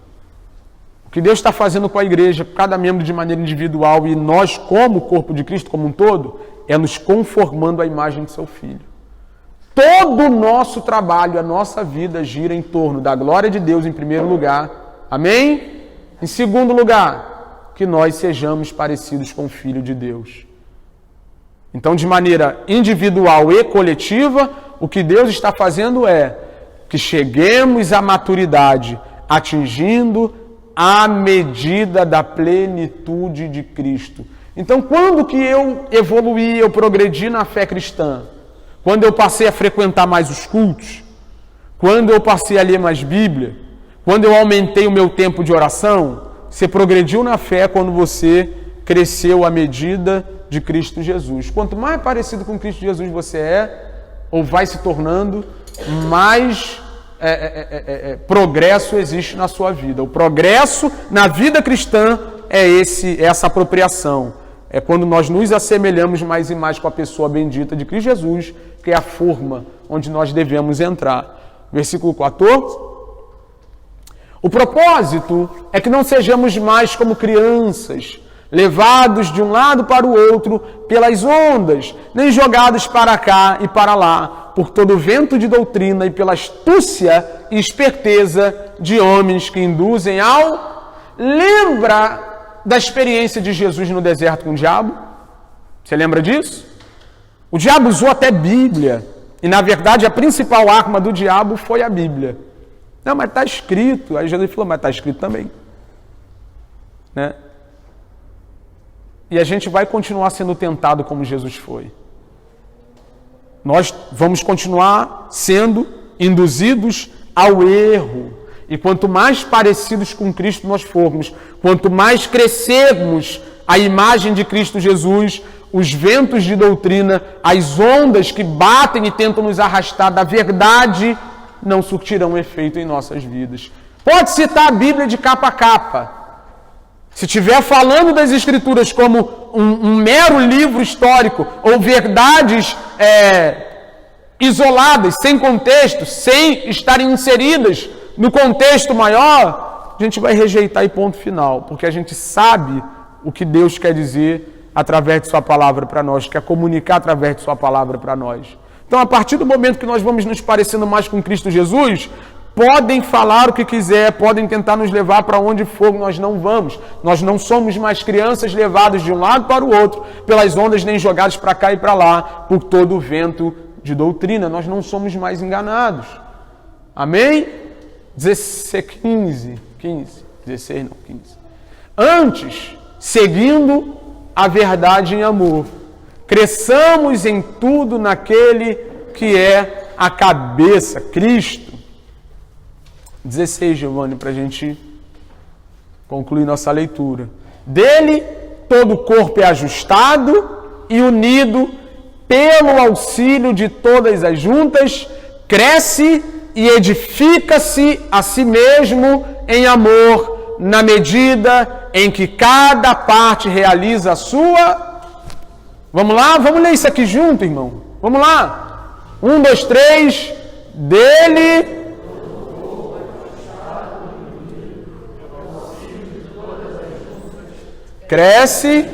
que Deus está fazendo com a igreja, cada membro de maneira individual e nós como corpo de Cristo como um todo, é nos conformando à imagem de seu Filho. Todo o nosso trabalho, a nossa vida gira em torno da glória de Deus em primeiro lugar. Amém? Em segundo lugar, que nós sejamos parecidos com o Filho de Deus. Então, de maneira individual e coletiva, o que Deus está fazendo é que cheguemos à maturidade, atingindo a medida da plenitude de Cristo. Então, quando que eu evoluí, eu progredi na fé cristã? Quando eu passei a frequentar mais os cultos? Quando eu passei a ler mais Bíblia? Quando eu aumentei o meu tempo de oração? Você progrediu na fé quando você cresceu à medida de Cristo Jesus. Quanto mais parecido com Cristo Jesus você é, ou vai se tornando, mais progresso existe na sua vida. O progresso na vida cristã é essa apropriação. É quando nós nos assemelhamos mais e mais com a pessoa bendita de Cristo Jesus, que é a forma onde nós devemos entrar. Versículo 14. O propósito é que não sejamos mais como crianças, levados de um lado para o outro pelas ondas, nem jogados para cá e para lá, por todo o vento de doutrina e pela astúcia e esperteza de homens que induzem ao... Lembra da experiência de Jesus no deserto com o diabo? Você lembra disso? O diabo usou até Bíblia, e na verdade a principal arma do diabo foi a Bíblia. Não, mas está escrito. Aí Jesus falou, mas está escrito também. Né? E a gente vai continuar sendo tentado como Jesus foi. Nós vamos continuar sendo induzidos ao erro. E quanto mais parecidos com Cristo nós formos, quanto mais crescermos a imagem de Cristo Jesus, os ventos de doutrina, as ondas que batem e tentam nos arrastar da verdade, não surtirão efeito em nossas vidas. Pode citar a Bíblia de capa a capa. Se estiver falando das Escrituras como um mero livro histórico ou verdades isoladas, sem contexto, sem estarem inseridas no contexto maior, a gente vai rejeitar e ponto final, porque a gente sabe o que Deus quer dizer através de sua palavra para nós, quer comunicar através de sua palavra para nós. Então, a partir do momento que nós vamos nos parecendo mais com Cristo Jesus, podem falar o que quiser, podem tentar nos levar para onde for, nós não vamos. Nós não somos mais crianças levadas de um lado para o outro, pelas ondas nem jogadas para cá e para lá, por todo o vento de doutrina. Nós não somos mais enganados. Amém? 15. Antes, seguindo a verdade em amor, cresçamos em tudo naquele que é a cabeça, Cristo. 16, Giovanni, para a gente concluir nossa leitura. Dele, todo o corpo é ajustado e unido pelo auxílio de todas as juntas, cresce e edifica-se a si mesmo em amor, na medida em que cada parte realiza a sua... Vamos lá? Vamos ler isso aqui junto, irmão. Vamos lá. 1, 2, 3. Dele... cresce...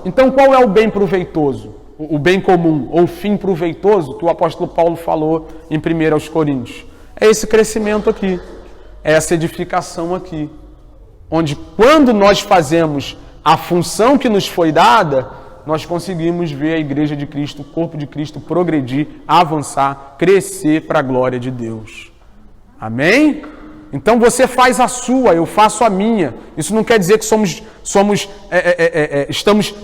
Então, qual é o bem proveitoso? O bem comum, ou o fim proveitoso que o apóstolo Paulo falou em 1 aos Coríntios? É esse crescimento aqui, é essa edificação aqui, onde quando nós fazemos a função que nos foi dada, nós conseguimos ver a igreja de Cristo, o corpo de Cristo progredir, avançar, crescer para a glória de Deus. Amém? Então você faz a sua, eu faço a minha. Isso não quer dizer que estamos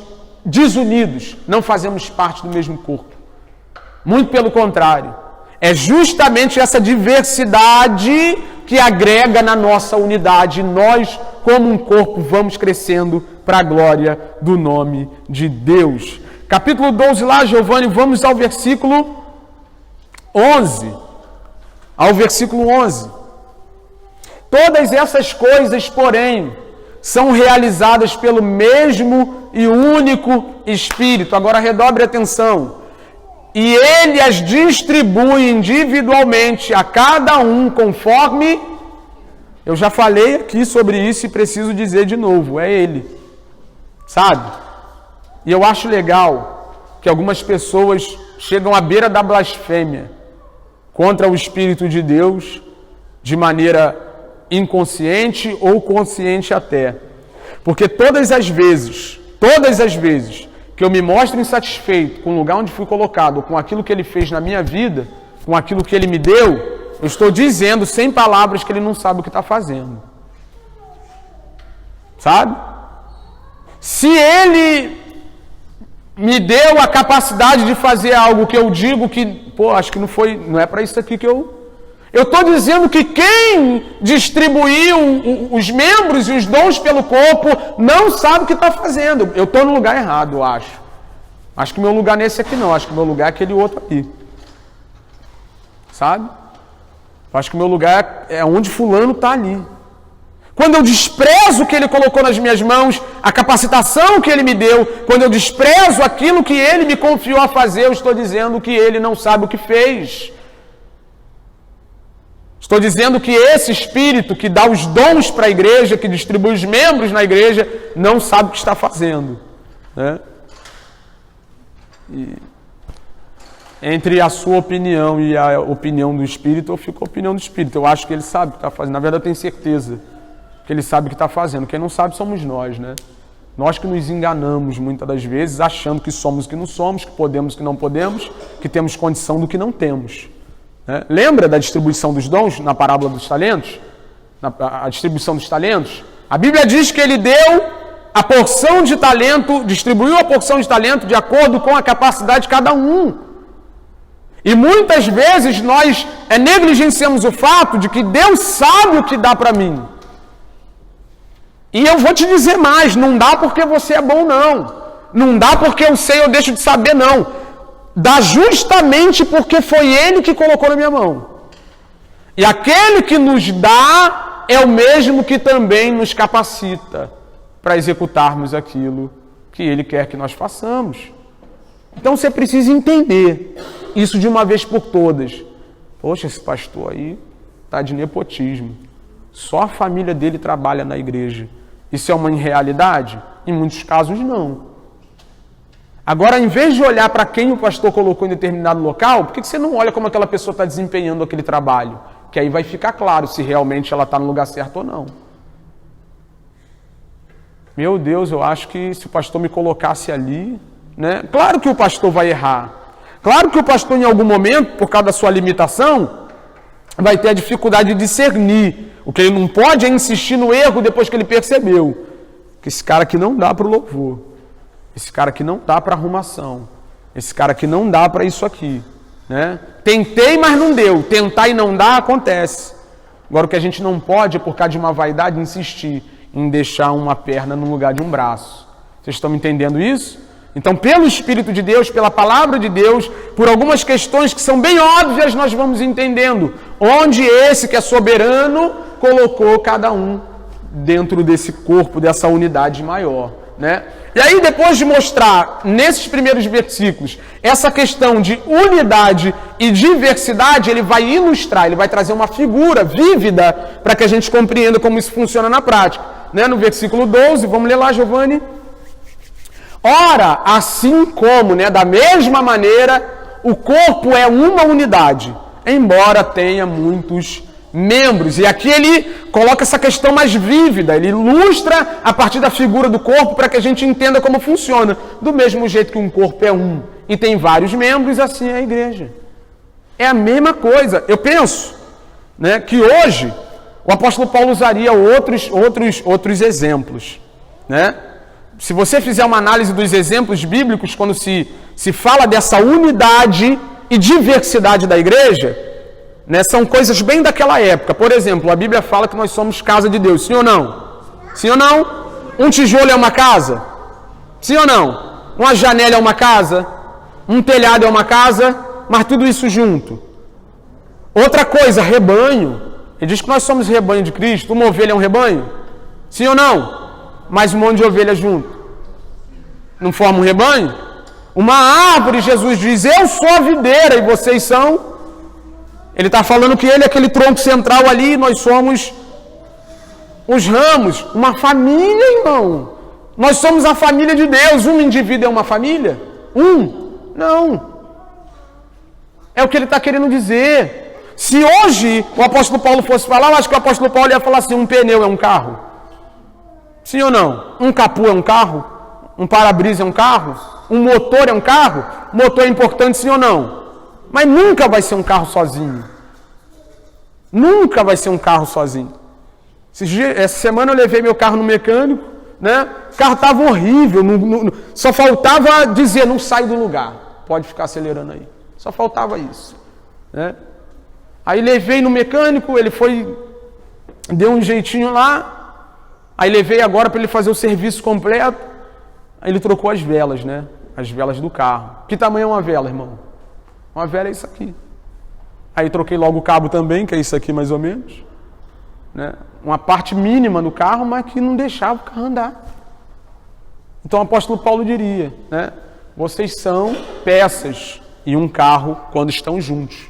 desunidos, não fazemos parte do mesmo corpo. Muito pelo contrário. É justamente essa diversidade que agrega na nossa unidade. Nós, como um corpo, vamos crescendo para a glória do nome de Deus. Capítulo 12 lá, Giovanni, vamos ao versículo 11. Ao versículo 11. Todas essas coisas, porém, são realizadas pelo mesmo e único Espírito. Agora redobre a atenção. e Ele as distribui individualmente a cada um conforme... Eu já falei aqui sobre isso e preciso dizer de novo, é Ele, sabe? E eu acho legal que algumas pessoas chegam à beira da blasfêmia contra o Espírito de Deus de maneira inconsciente ou consciente até. Porque todas as vezes que eu me mostro insatisfeito com o lugar onde fui colocado, com aquilo que Ele fez na minha vida, com aquilo que Ele me deu, eu estou dizendo sem palavras que Ele não sabe o que está fazendo. Sabe? Se Ele me deu a capacidade de fazer algo que eu digo que, acho que não é para isso aqui que eu estou dizendo que quem distribuiu os membros e os dons pelo corpo não sabe o que está fazendo. Eu estou no lugar errado, eu acho. Acho que meu lugar nesse aqui não, acho que meu lugar é aquele outro aqui. Sabe? Acho que meu lugar é onde fulano está ali. Quando eu desprezo o que Ele colocou nas minhas mãos, a capacitação que Ele me deu, quando eu desprezo aquilo que Ele me confiou a fazer, eu estou dizendo que Ele não sabe o que fez. Estou dizendo que esse Espírito que dá os dons para a igreja, que distribui os membros na igreja, não sabe o que está fazendo. Né? E entre a sua opinião e a opinião do Espírito, eu fico com a opinião do Espírito. Eu acho que Ele sabe o que está fazendo. Na verdade, eu tenho certeza que Ele sabe o que está fazendo. Quem não sabe somos nós, né? Nós que nos enganamos muitas das vezes, achando que somos o que não somos, que podemos o que não podemos, que temos condição do que não temos. Lembra da distribuição dos dons na parábola dos talentos? A distribuição dos talentos? A Bíblia diz que Ele deu a porção de talento, distribuiu a porção de talento de acordo com a capacidade de cada um. E muitas vezes nós negligenciamos o fato de que Deus sabe o que dá para mim. E eu vou te dizer mais, não dá porque você é bom, não. Não dá porque eu sei ou deixo de saber, não. Dá justamente porque foi Ele que colocou na minha mão. E aquele que nos dá é o mesmo que também nos capacita para executarmos aquilo que Ele quer que nós façamos. Então você precisa entender isso de uma vez por todas. Poxa, esse pastor aí está de nepotismo. Só a família dele trabalha na igreja. Isso é uma irrealidade? Em muitos casos, não. Agora, em vez de olhar para quem o pastor colocou em determinado local, por que você não olha como aquela pessoa está desempenhando aquele trabalho? Que aí vai ficar claro se realmente ela está no lugar certo ou não. Meu Deus, eu acho que se o pastor me colocasse ali, né? Claro que o pastor vai errar. Claro que o pastor, em algum momento, por causa da sua limitação, vai ter a dificuldade de discernir. O que ele não pode é insistir no erro depois que ele percebeu que esse cara aqui não dá para o louvor. Esse cara aqui não dá para arrumação. Esse cara aqui não dá para isso aqui. Né? Tentei, mas não deu. Tentar e não dar, acontece. Agora, o que a gente não pode, por causa de uma vaidade, insistir em deixar uma perna no lugar de um braço. Vocês estão me entendendo isso? Então, pelo Espírito de Deus, pela Palavra de Deus, por algumas questões que são bem óbvias, nós vamos entendendo onde esse que é soberano colocou cada um dentro desse corpo, dessa unidade maior. Né? E aí, depois de mostrar, nesses primeiros versículos, essa questão de unidade e diversidade, ele vai ilustrar, ele vai trazer uma figura vívida para que a gente compreenda como isso funciona na prática. Né? No versículo 12, vamos ler lá, Giovanni. Ora, assim como, né, da mesma maneira, o corpo é uma unidade, embora tenha muitos membros. E aqui ele coloca essa questão mais vívida, ele ilustra a partir da figura do corpo para que a gente entenda como funciona. Do mesmo jeito que um corpo é um e tem vários membros, assim é a igreja. É a mesma coisa. Eu penso, né, que hoje o apóstolo Paulo usaria outros exemplos, né? Se você fizer uma análise dos exemplos bíblicos, quando se fala dessa unidade e diversidade da igreja, né, são coisas bem daquela época. Por exemplo, a Bíblia fala que nós somos casa de Deus, sim ou não? Sim ou não? Um tijolo é uma casa? Sim ou não? Uma janela é uma casa? Um telhado é uma casa? Mas tudo isso junto. Outra coisa, rebanho. Ele diz que nós somos rebanho de Cristo. Uma ovelha é um rebanho? Sim ou não? Mais um monte de ovelhas junto. Não forma um rebanho? Uma árvore, Jesus diz, eu sou a videira e vocês são. Ele está falando que ele é aquele tronco central ali, nós somos os ramos, uma família, irmão. Nós somos a família de Deus. Um indivíduo é uma família? Não. É o que ele está querendo dizer. Se hoje o apóstolo Paulo fosse falar, eu acho que o apóstolo Paulo ia falar assim, um pneu é um carro? Sim ou não? Um capô é um carro? Um para-brisa é um carro? Um motor é um carro? Motor é importante, sim ou não? Mas nunca vai ser um carro sozinho. Nunca vai ser um carro sozinho. Essa semana eu levei meu carro no mecânico, né? O carro estava horrível, só faltava dizer, não sai do lugar. Pode ficar acelerando aí. Só faltava isso, né? Aí levei no mecânico, ele foi, deu um jeitinho lá. Aí levei agora para ele fazer o serviço completo. Aí ele trocou as velas, né? As velas do carro. Que tamanho é uma vela, irmão? Uma vela é isso aqui. Aí troquei logo o cabo também, que é isso aqui mais ou menos, né? Uma parte mínima do carro, mas que não deixava o carro andar. Então o apóstolo Paulo diria, né? Vocês são peças e um carro quando estão juntos.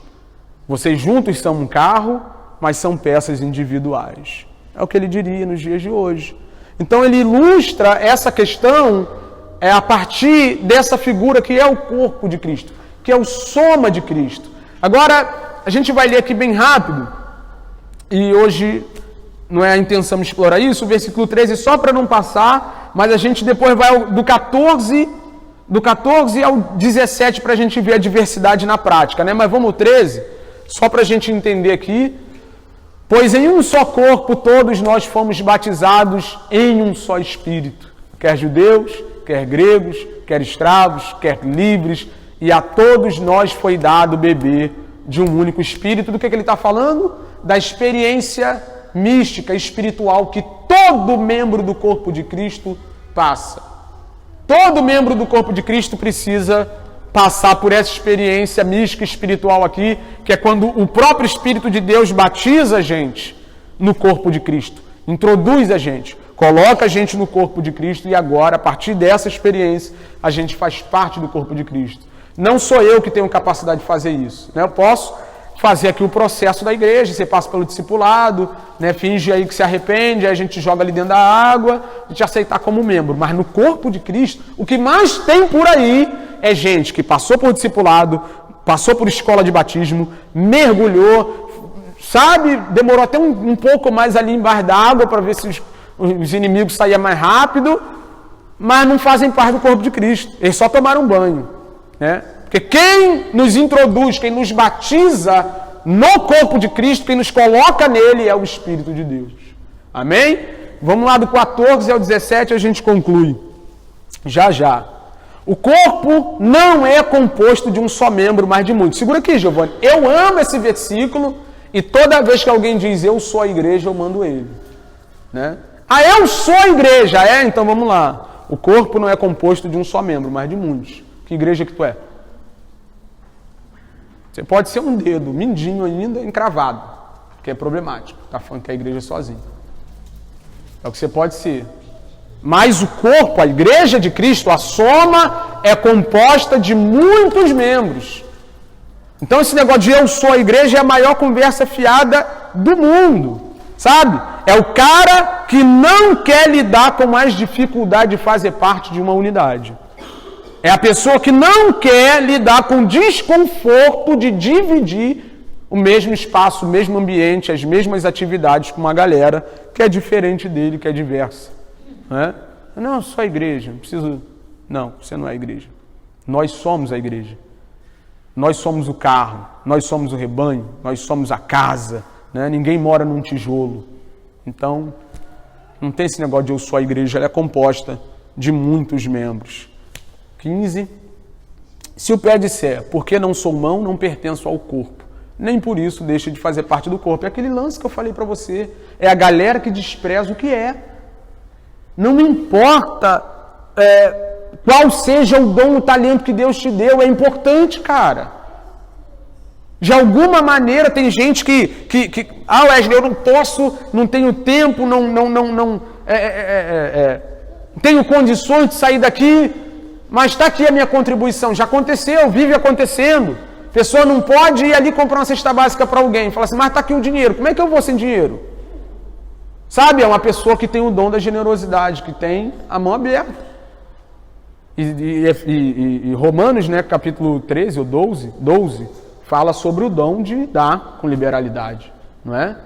Vocês juntos são um carro, mas são peças individuais. É o que ele diria nos dias de hoje. Então ele ilustra essa questão a partir dessa figura que é o corpo de Cristo, que é o soma de Cristo. Agora, a gente vai ler aqui bem rápido, e hoje não é a intenção explorar isso, o versículo 13 só para não passar, mas a gente depois vai do 14 ao 17 para a gente ver a diversidade na prática, né? Mas vamos ao 13, só para a gente entender aqui. Pois em um só corpo todos nós fomos batizados em um só Espírito, quer judeus, quer gregos, quer escravos, quer livres, e a todos nós foi dado beber de um único Espírito. Do que ele está falando? Da experiência mística, espiritual, que todo membro do corpo de Cristo passa. Todo membro do corpo de Cristo precisa passar por essa experiência mística espiritual aqui, que é quando o próprio Espírito de Deus batiza a gente no corpo de Cristo, introduz a gente, coloca a gente no corpo de Cristo, e agora, a partir dessa experiência, a gente faz parte do corpo de Cristo. Não sou eu que tenho capacidade de fazer isso, né? Eu posso fazer aqui o processo da igreja, você passa pelo discipulado, né? Finge aí que se arrepende, aí a gente joga ali dentro da água, a gente aceitar como membro. Mas no corpo de Cristo, o que mais tem por aí é gente que passou por discipulado, passou por escola de batismo, mergulhou, sabe, demorou até um pouco mais ali embaixo da água para ver se os inimigos saíam mais rápido, mas não fazem parte do corpo de Cristo. Eles só tomaram banho, né? Porque quem nos introduz, quem nos batiza no corpo de Cristo, quem nos coloca nele é o Espírito de Deus. Amém? Vamos lá do 14 ao 17, a gente conclui. Já. O corpo não é composto de um só membro, mas de muitos. Segura aqui, Giovanni. Eu amo esse versículo e toda vez que alguém diz eu sou a igreja, eu mando ele, né? Ah, eu sou a igreja. Então vamos lá. O corpo não é composto de um só membro, mas de muitos. Que igreja que tu é? Você pode ser um dedo, mindinho ainda, encravado, que é problemático. Está falando que a igreja é sozinha. É o que você pode ser. Mas o corpo, a igreja de Cristo, a soma, é composta de muitos membros. Então esse negócio de eu sou a igreja é a maior conversa fiada do mundo. Sabe? É o cara que não quer lidar com mais dificuldade de fazer parte de uma unidade. É a pessoa que não quer lidar com o desconforto de dividir o mesmo espaço, o mesmo ambiente, as mesmas atividades com uma galera que é diferente dele, que é diversa. Né? Não, eu sou a igreja, não preciso... Não, você não é a igreja. Nós somos a igreja. Nós somos o carro, nós somos o rebanho, nós somos a casa. Né? Ninguém mora num tijolo. Então, não tem esse negócio de eu sou a igreja, ela é composta de muitos membros. 15. Se o pé disser, porque não sou mão, não pertenço ao corpo, nem por isso deixa de fazer parte do corpo. É aquele lance que eu falei para você. É a galera que despreza o que é. Não me importa qual seja o dom, o talento que Deus te deu, é importante, cara. De alguma maneira tem gente que Wesley, eu não posso, não tenho tempo, não tenho condições de sair daqui. Mas está aqui a minha contribuição. Já aconteceu, vive acontecendo. A pessoa não pode ir ali comprar uma cesta básica para alguém. Fala assim, mas está aqui o dinheiro. Como é que eu vou sem dinheiro? Sabe, é uma pessoa que tem o dom da generosidade, que tem a mão aberta. E Romanos, né, capítulo 13 ou 12, fala sobre o dom de dar com liberalidade, não é?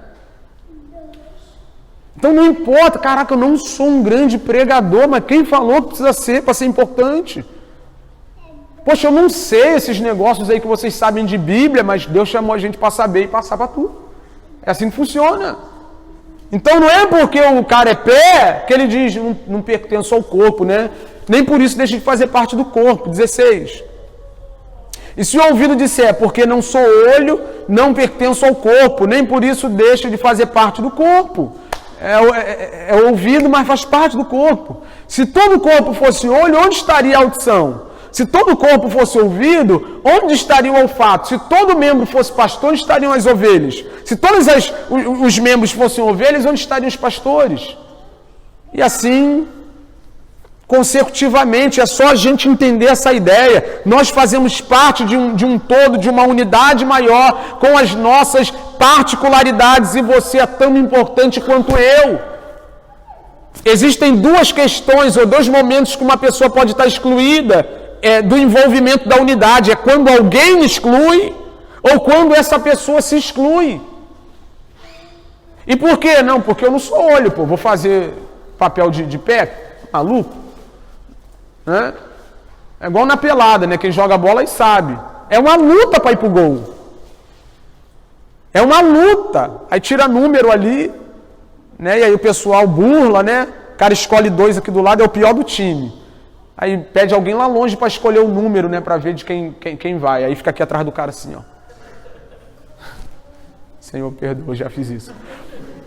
Então não importa, caraca, eu não sou um grande pregador, mas quem falou que precisa ser para ser importante? Poxa, eu não sei esses negócios aí que vocês sabem de Bíblia, mas Deus chamou a gente para saber e passar para tu. É assim que funciona. Então não é porque o cara é pé que ele diz, não pertence ao corpo, né? Nem por isso deixa de fazer parte do corpo. 16. E se o ouvido disser, porque não sou olho, não pertenço ao corpo, nem por isso deixa de fazer parte do corpo. É o ouvido, mas faz parte do corpo. Se todo o corpo fosse olho, onde estaria a audição? Se todo o corpo fosse ouvido, onde estaria o olfato? Se todo membro fosse pastor, onde estariam as ovelhas? Se todos os membros fossem ovelhas, onde estariam os pastores? E assim, consecutivamente, é só a gente entender essa ideia. Nós fazemos parte de um todo, de uma unidade maior, com as nossas particularidades, e você é tão importante quanto eu. Existem duas questões, ou dois momentos que uma pessoa pode estar excluída do envolvimento da unidade. É quando alguém exclui, ou quando essa pessoa se exclui. E por quê? Não, porque eu não sou olho, pô. Vou fazer papel de pé? Maluco? Né? É igual na pelada, né? Quem joga bola aí sabe. É uma luta para ir pro gol. É uma luta. Aí tira número ali, né? E aí o pessoal burla, né? O cara escolhe 2 aqui do lado, é o pior do time. Aí pede alguém lá longe para escolher o número, né? Para ver de quem vai. Aí fica aqui atrás do cara assim, ó. Senhor, perdoa, já fiz isso.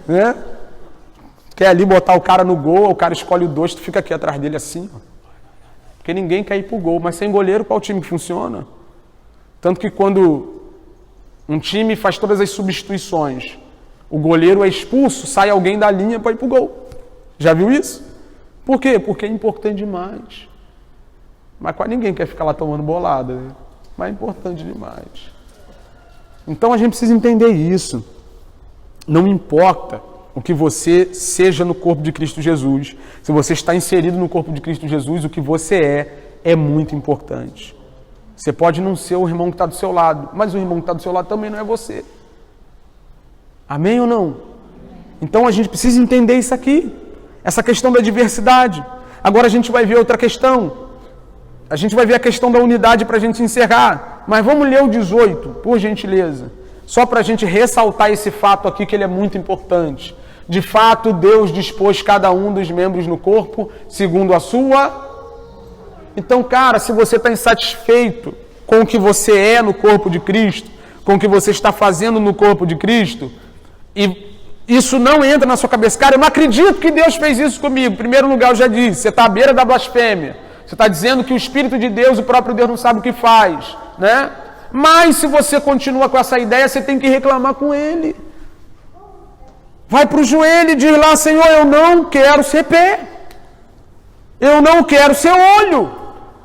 Né? Quer ali botar o cara no gol, o cara escolhe o 2, tu fica aqui atrás dele assim, ó. Porque ninguém quer ir pro gol. Mas sem goleiro, qual time que funciona? Tanto que quando um time faz todas as substituições, o goleiro é expulso, sai alguém da linha para ir pro gol. Já viu isso? Por quê? Porque é importante demais. Mas quase ninguém quer ficar lá tomando bolada, né? Mas é importante demais. Então a gente precisa entender isso. Não importa o que você seja no corpo de Cristo Jesus. Se você está inserido no corpo de Cristo Jesus, o que você é muito importante. Você pode não ser o irmão que está do seu lado, mas o irmão que está do seu lado também não é você. Amém ou não? Então a gente precisa entender isso aqui. Essa questão da diversidade. Agora a gente vai ver outra questão. A gente vai ver a questão da unidade para a gente encerrar. Mas vamos ler o 18, por gentileza. Só para a gente ressaltar esse fato aqui, que ele é muito importante. De fato, Deus dispôs cada um dos membros no corpo segundo a sua. Então, cara, se você está insatisfeito com o que você é no corpo de Cristo, com o que você está fazendo no corpo de Cristo, e isso não entra na sua cabeça, cara, eu não acredito que Deus fez isso comigo. Em primeiro lugar, eu já disse, você está à beira da blasfêmia. Você está dizendo que o Espírito de Deus, o próprio Deus, não sabe o que faz, né? Mas se você continua com essa ideia, você tem que reclamar com Ele. Vai para o joelho e diz lá, Senhor, eu não quero ser pé. Eu não quero ser olho.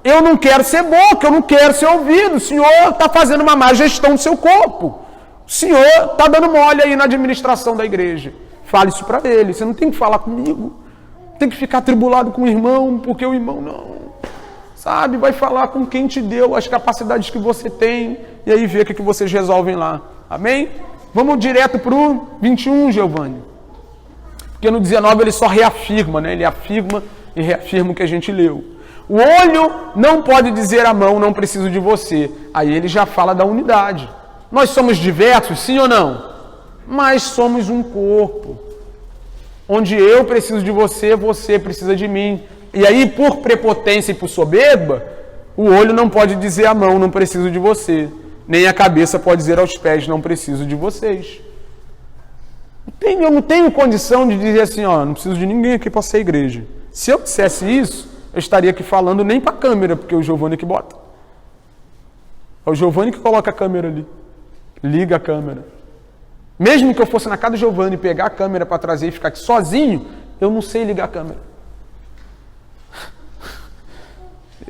Eu não quero ser boca, eu não quero ser ouvido. O Senhor está fazendo uma má gestão do seu corpo. O Senhor está dando mole aí na administração da igreja. Fale isso para Ele. Você não tem que falar comigo. Tem que ficar atribulado com o irmão, porque o irmão não. Sabe? Vai falar com quem te deu as capacidades que você tem. E aí vê o que vocês resolvem lá. Amém? Vamos direto para o 21, Giovanni. Porque no 19 ele só reafirma, né? Ele afirma e reafirma o que a gente leu. O olho não pode dizer à mão, não preciso de você. Aí ele já fala da unidade. Nós somos diversos, sim ou não? Mas somos um corpo. Onde eu preciso de você, você precisa de mim. E aí, por prepotência e por soberba, o olho não pode dizer à mão, não preciso de você. Nem a cabeça pode dizer aos pés, não preciso de vocês. Eu não tenho condição de dizer assim, ó, não preciso de ninguém aqui para ser igreja. Se eu dissesse isso, eu estaria aqui falando nem para a câmera, porque é o Giovanni que bota. É o Giovanni que coloca a câmera ali. Liga a câmera. Mesmo que eu fosse na casa do Giovanni pegar a câmera para trazer e ficar aqui sozinho, eu não sei ligar a câmera.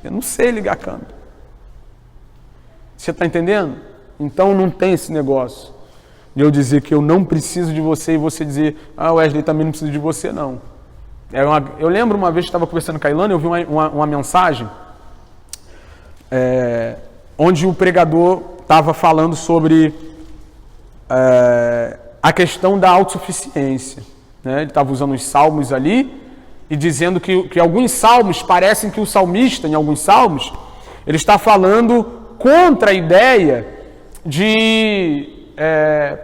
Eu não sei ligar a câmera. Você está entendendo? Então não tem esse negócio de eu dizer que eu não preciso de você e você dizer, Wesley também não precisa de você, não. Eu lembro uma vez que estava conversando com a Ilana, eu vi uma mensagem onde o pregador estava falando sobre a questão da autossuficiência. Né? Ele estava usando os salmos ali e dizendo que alguns salmos, parecem que o salmista, em alguns salmos, ele está falando contra a ideia de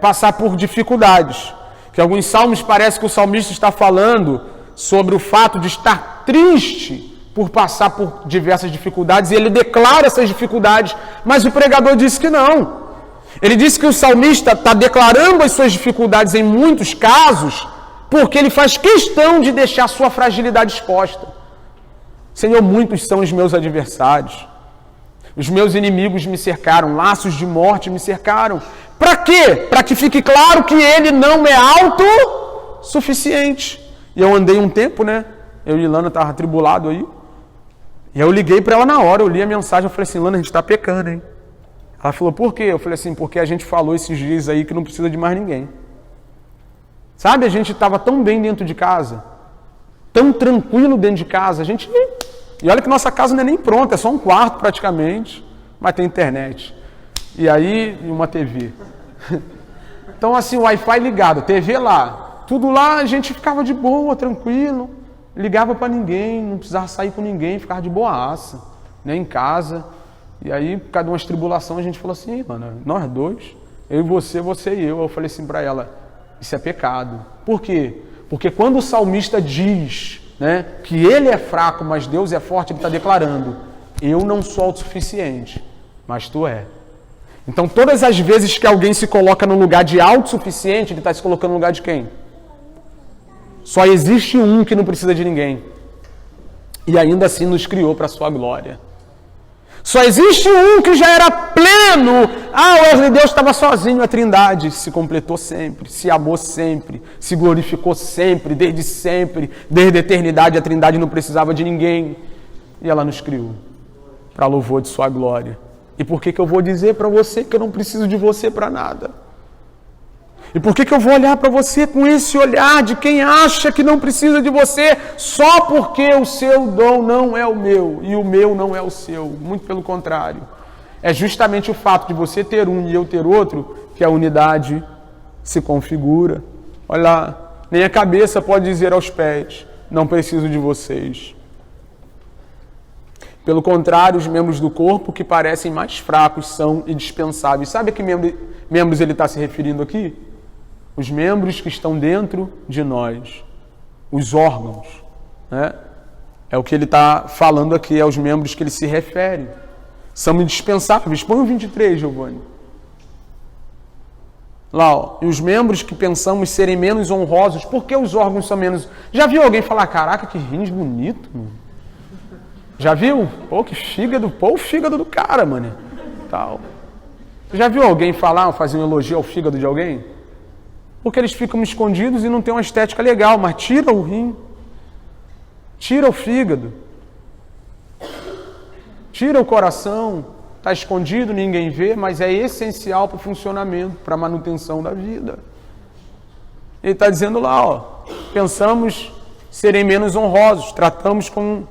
passar por dificuldades. Que alguns salmos parece que o salmista está falando sobre o fato de estar triste por passar por diversas dificuldades, e ele declara essas dificuldades, mas o pregador disse que não. Ele disse que o salmista está declarando as suas dificuldades em muitos casos, porque ele faz questão de deixar a sua fragilidade exposta. Senhor, muitos são os meus adversários. Os meus inimigos me cercaram, laços de morte me cercaram. Para quê? Para que fique claro que ele não é autossuficiente. E eu andei um tempo, né? Eu e Ilana estavam atribulados aí. E eu liguei para ela na hora, eu li a mensagem, eu falei assim, Ilana, a gente está pecando, hein? Ela falou, por quê? Eu falei assim, porque a gente falou esses dias aí que não precisa de mais ninguém. Sabe, a gente estava tão bem dentro de casa, tão tranquilo dentro de casa, a gente... E olha que nossa casa não é nem pronta, é só um quarto praticamente, mas tem internet. E aí, uma TV. Então assim, o Wi-Fi ligado, TV lá, tudo lá, a gente ficava de boa, tranquilo, ligava para ninguém, não precisava sair com ninguém, ficava de boaça, né, em casa. E aí, por causa de umas tribulações, a gente falou assim, mano, nós dois, eu e você e eu. Eu falei assim para ela, isso é pecado. Por quê? Porque quando o salmista diz, né, que ele é fraco, mas Deus é forte, ele está declarando, eu não sou autossuficiente, mas tu é. Então, todas as vezes que alguém se coloca no lugar de autossuficiente, ele está se colocando no lugar de quem? Só existe um que não precisa de ninguém. E ainda assim nos criou para a sua glória. Só existe um que já era pleno. Wesley, Deus estava sozinho, a Trindade se completou sempre, se amou sempre, se glorificou sempre, desde a eternidade a Trindade não precisava de ninguém. E ela nos criou para louvor de sua glória. E por que eu vou dizer para você que eu não preciso de você para nada? E por que eu vou olhar para você com esse olhar de quem acha que não precisa de você só porque o seu dom não é o meu e o meu não é o seu? Muito pelo contrário. É justamente o fato de você ter um e eu ter outro que a unidade se configura. Olha lá, nem a cabeça pode dizer aos pés, não preciso de vocês. Pelo contrário, os membros do corpo que parecem mais fracos são indispensáveis. Sabe a que membros ele está se referindo aqui? Os membros que estão dentro de nós, os órgãos, né? É o que ele está falando aqui, é os membros que ele se refere. São indispensáveis. Põe o 23, Giovanni. Lá, ó. E os membros que pensamos serem menos honrosos, por que os órgãos são menos... Já viu alguém falar, caraca, que rins bonito, mano? Já viu? Pô, que fígado, pô, o fígado do cara, mano. Tal. Já viu alguém falar, fazer um elogio ao fígado de alguém? Porque eles ficam escondidos e não tem uma estética legal, mas tira o rim, tira o fígado, tira o coração, está escondido, ninguém vê, mas é essencial para o funcionamento, para a manutenção da vida. Ele está dizendo lá, ó, pensamos serem menos honrosos, tratamos com...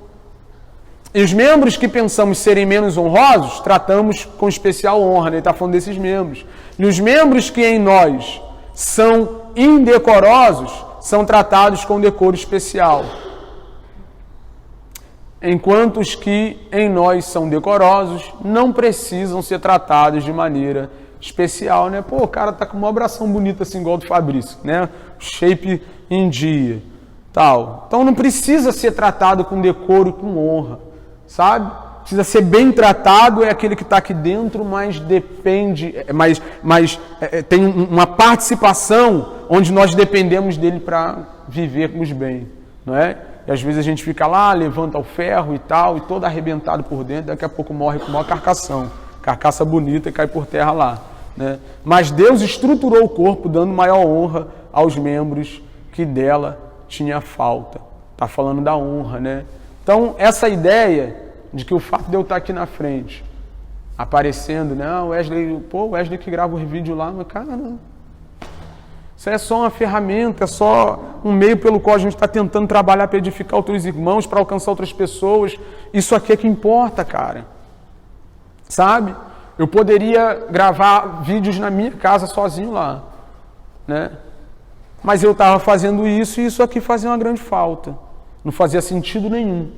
E os membros que pensamos serem menos honrosos, tratamos com especial honra, né? Ele está falando desses membros. E os membros que em nós são indecorosos, são tratados com decoro especial. Enquanto os que em nós são decorosos, não precisam ser tratados de maneira especial, né? Pô, o cara tá com uma abração bonita assim, igual do Fabrício, né? Shape em dia, tal. Então não precisa ser tratado com decoro e com honra, sabe? Precisa ser bem tratado, é aquele que está aqui dentro, mas depende, tem uma participação onde nós dependemos dele para vivermos bem, não é? E às vezes a gente fica lá, levanta o ferro e tal, e todo arrebentado por dentro, daqui a pouco morre com uma carcaça bonita e cai por terra lá, né? Mas Deus estruturou o corpo dando maior honra aos membros que dela tinha falta. Está falando da honra, né? Então essa ideia de que o fato de eu estar aqui na frente, aparecendo, né? Ah, o Wesley que grava o vídeo lá, mas cara, não. Isso é só uma ferramenta, é só um meio pelo qual a gente está tentando trabalhar para edificar outros irmãos, para alcançar outras pessoas. Isso aqui é que importa, cara. Sabe? Eu poderia gravar vídeos na minha casa sozinho lá, né? Mas eu estava fazendo isso e isso aqui fazia uma grande falta. Não fazia sentido nenhum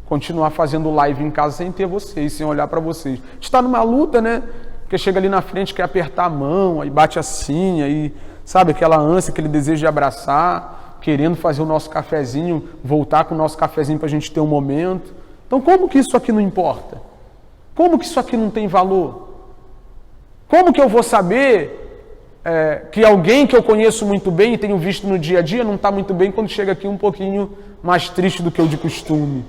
continuar fazendo live em casa sem ter vocês, sem olhar para vocês. A gente está numa luta, né? Porque chega ali na frente, quer apertar a mão, aí bate assim, aí, sabe, aquela ânsia, aquele desejo de abraçar, querendo fazer o nosso cafezinho, voltar com o nosso cafezinho para a gente ter um momento. Então, como que isso aqui não importa? Como que isso aqui não tem valor? Como que eu vou saber que alguém que eu conheço muito bem e tenho visto no dia a dia não está muito bem quando chega aqui um pouquinho mais triste do que o de costume?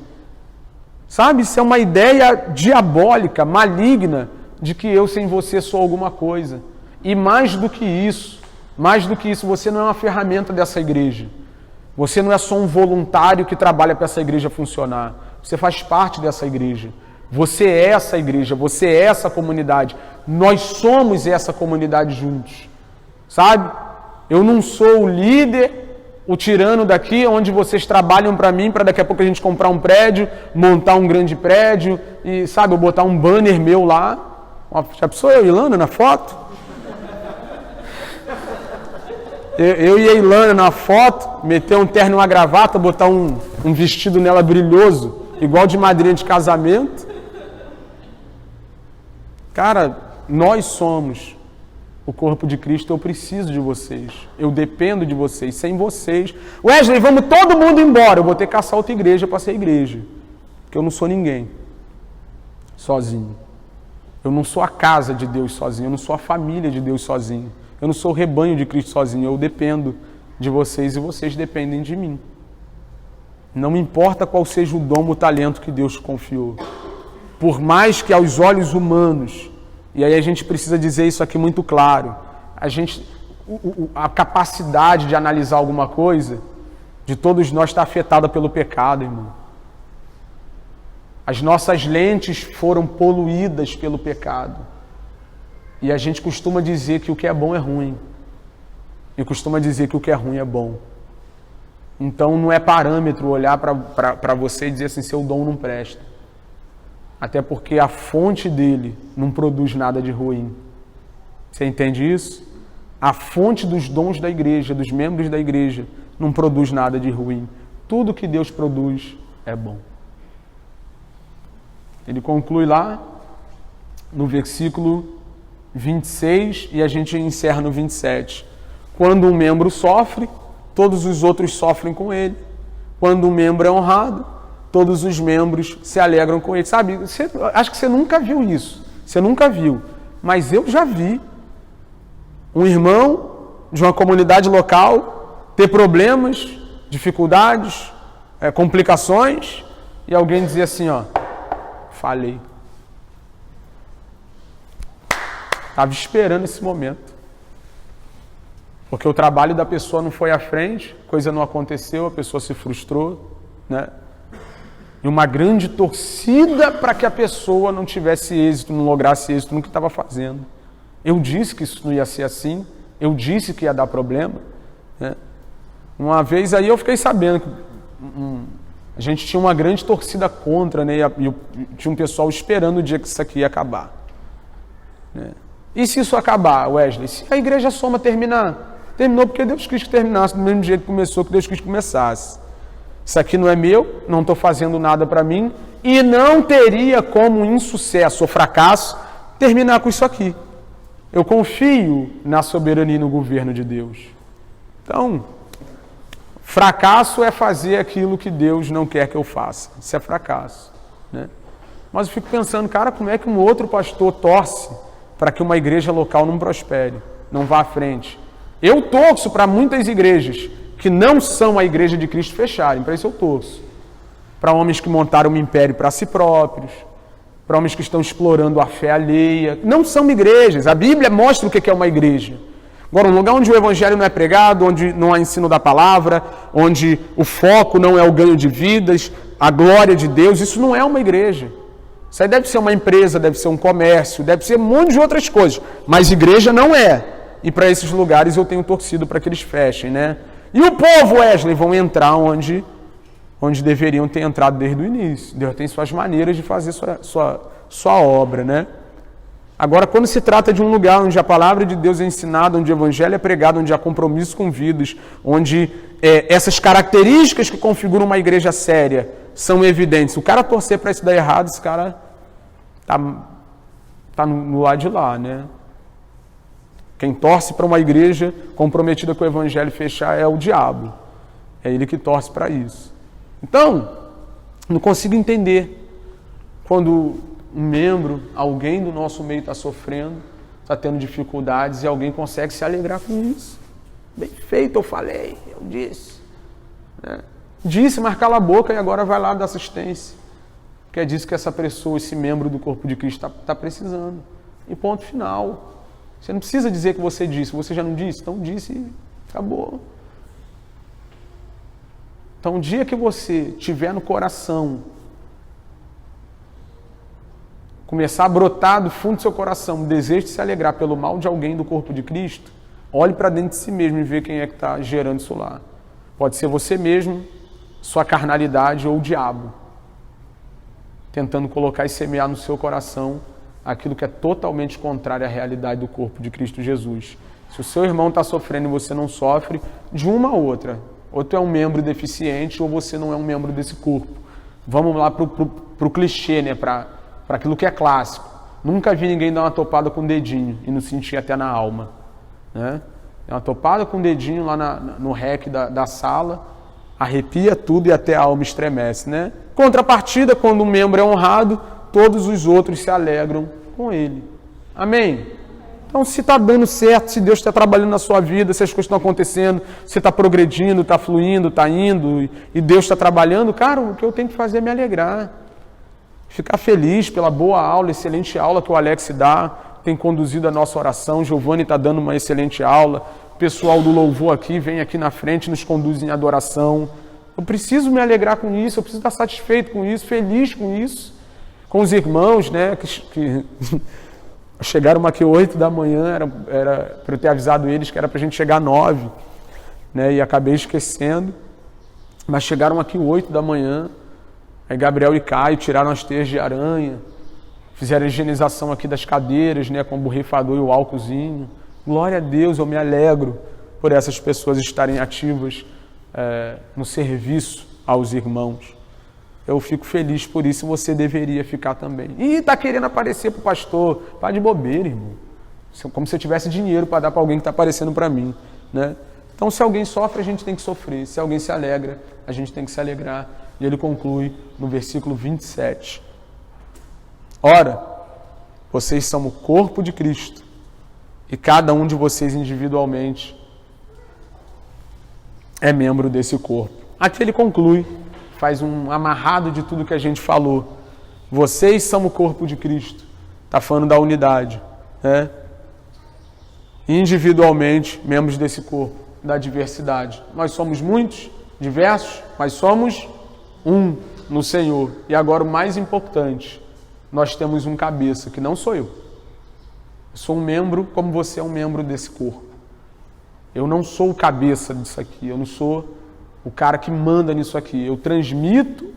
Sabe, isso é uma ideia diabólica, maligna, de que eu sem você sou alguma coisa. E mais do que isso, você não é uma ferramenta dessa igreja. Você não é só um voluntário que trabalha para essa igreja funcionar. Você faz parte dessa igreja. Você é essa igreja, você é essa comunidade. Nós somos essa comunidade juntos. Sabe? Eu não sou o líder, o tirano daqui, onde vocês trabalham para mim, para daqui a pouco a gente comprar um prédio, montar um grande prédio e, sabe, eu botar um banner meu lá. Já pensou eu e Ilana na foto? Eu e a Ilana na foto, meter um terno e uma gravata, botar um vestido nela brilhoso, igual de madrinha de casamento. Cara, nós somos o corpo de Cristo, eu preciso de vocês, eu dependo de vocês, sem vocês. Wesley, vamos todo mundo embora, eu vou ter que caçar outra igreja para ser igreja, porque eu não sou ninguém, sozinho. Eu não sou a casa de Deus sozinho, eu não sou a família de Deus sozinho, eu não sou o rebanho de Cristo sozinho, eu dependo de vocês e vocês dependem de mim. Não importa qual seja o dom, o talento que Deus confiou. Por mais que aos olhos humanos, e aí a gente precisa dizer isso aqui muito claro, a capacidade de analisar alguma coisa, de todos nós está afetada pelo pecado, irmão. As nossas lentes foram poluídas pelo pecado. E a gente costuma dizer que o que é bom é ruim. E costuma dizer que o que é ruim é bom. Então não é parâmetro olhar para você e dizer assim, seu dom não presta. Até porque a fonte dele não produz nada de ruim. Você entende isso? A fonte dos dons da igreja, dos membros da igreja, não produz nada de ruim. Tudo que Deus produz é bom. Ele conclui lá no versículo 26 e a gente encerra no 27. Quando um membro sofre, todos os outros sofrem com ele. Quando um membro é honrado, todos os membros se alegram com ele. Sabe, acho que você nunca viu isso. Você nunca viu. Mas eu já vi um irmão de uma comunidade local ter problemas, dificuldades, complicações, e alguém dizer assim, ó, falei. Estava esperando esse momento. Porque o trabalho da pessoa não foi à frente, coisa não aconteceu, a pessoa se frustrou, né? E uma grande torcida para que a pessoa não tivesse êxito, não lograsse êxito no que estava fazendo. Eu disse que isso não ia ser assim, eu disse que ia dar problema, né? Uma vez aí eu fiquei sabendo que a gente tinha uma grande torcida contra, né? E tinha um pessoal esperando o dia que isso aqui ia acabar, né? E se isso acabar, Wesley? Se a igreja Soma terminar? Terminou porque Deus quis que terminasse do mesmo jeito que começou, que Deus quis que começasse. Isso aqui não é meu, não estou fazendo nada para mim, e não teria como insucesso ou fracasso terminar com isso aqui. Eu confio na soberania e no governo de Deus. Então, fracasso é fazer aquilo que Deus não quer que eu faça. Isso é fracasso, né? Mas eu fico pensando, cara, como é que um outro pastor torce para que uma igreja local não prospere, não vá à frente? Eu torço para muitas igrejas que não são a igreja de Cristo fecharem, para isso eu torço. Para homens que montaram um império para si próprios, para homens que estão explorando a fé alheia. Não são igrejas, a Bíblia mostra o que é uma igreja. Agora, um lugar onde o evangelho não é pregado, onde não há ensino da palavra, onde o foco não é o ganho de vidas, a glória de Deus, isso não é uma igreja. Isso aí deve ser uma empresa, deve ser um comércio, deve ser um monte de outras coisas. Mas igreja não é. E para esses lugares eu tenho torcido para que eles fechem, né? E o povo, Wesley, vão entrar onde deveriam ter entrado desde o início. Deus tem suas maneiras de fazer sua obra, né? Agora, quando se trata de um lugar onde a palavra de Deus é ensinada, onde o evangelho é pregado, onde há compromisso com vidas, onde essas características que configuram uma igreja séria são evidentes. Se o cara torcer para isso dar errado, esse cara tá no lado de lá, né? Quem torce para uma igreja comprometida com o evangelho fechar é o diabo. É ele que torce para isso. Então, não consigo entender quando um membro, alguém do nosso meio está sofrendo, está tendo dificuldades e alguém consegue se alegrar com isso. Bem feito, eu falei, eu disse. Né? Disse, mas cala a boca e agora vai lá dar assistência. Que é disso que essa pessoa, esse membro do corpo de Cristo está precisando. E ponto final. Você não precisa dizer que você disse, você já não disse? Então disse e acabou. Então, o dia que você tiver no coração, começar a brotar do fundo do seu coração o desejo de se alegrar pelo mal de alguém do corpo de Cristo, olhe para dentro de si mesmo e vê quem é que está gerando isso lá. Pode ser você mesmo, sua carnalidade ou o diabo, tentando colocar e semear no seu coração aquilo que é totalmente contrário à realidade do corpo de Cristo Jesus. Se o seu irmão está sofrendo e você não sofre, de uma a outra. Ou tu é um membro deficiente ou você não é um membro desse corpo. Vamos lá para o clichê, né? Para aquilo que é clássico. Nunca vi ninguém dar uma topada com o dedinho e não sentir até na alma. Né? É uma topada com o dedinho lá no rec da sala, arrepia tudo e até a alma estremece. Né? Contrapartida, quando um membro é honrado, todos os outros se alegram com ele. Amém? Então, se está dando certo, se Deus está trabalhando na sua vida, se as coisas estão acontecendo, se está progredindo, está fluindo, está indo, e Deus está trabalhando, cara, o que eu tenho que fazer é me alegrar. Ficar feliz pela boa aula, excelente aula que o Alex dá, tem conduzido a nossa oração, Giovanni está dando uma excelente aula, o pessoal do louvor aqui vem aqui na frente, nos conduz em adoração. Eu preciso me alegrar com isso, eu preciso estar satisfeito com isso, feliz com isso, com os irmãos, né, que chegaram aqui 8 da manhã, era para eu ter avisado eles que era para a gente chegar 9, né, e acabei esquecendo, mas chegaram aqui 8 da manhã, aí Gabriel e Caio tiraram as teias de aranha, fizeram a higienização aqui das cadeiras, né, com o borrifador e o álcoolzinho. Glória a Deus, eu me alegro por essas pessoas estarem ativas no serviço aos irmãos. Eu fico feliz por isso e você deveria ficar também. E está querendo aparecer para o pastor. Para de bobeira, irmão. Como se eu tivesse dinheiro para dar para alguém que está aparecendo para mim. Né? Então, se alguém sofre, a gente tem que sofrer. Se alguém se alegra, a gente tem que se alegrar. E ele conclui no versículo 27. Ora, vocês são o corpo de Cristo. E cada um de vocês individualmente é membro desse corpo. Aqui ele conclui. Faz um amarrado de tudo que a gente falou. Vocês são o corpo de Cristo. Está falando da unidade. Né? Individualmente, membros desse corpo, da diversidade. Nós somos muitos, diversos, mas somos um no Senhor. E agora o mais importante, nós temos um cabeça, que não sou eu. Eu sou um membro como você é um membro desse corpo. Eu não sou o cabeça disso aqui, eu não sou o cara que manda nisso aqui. Eu transmito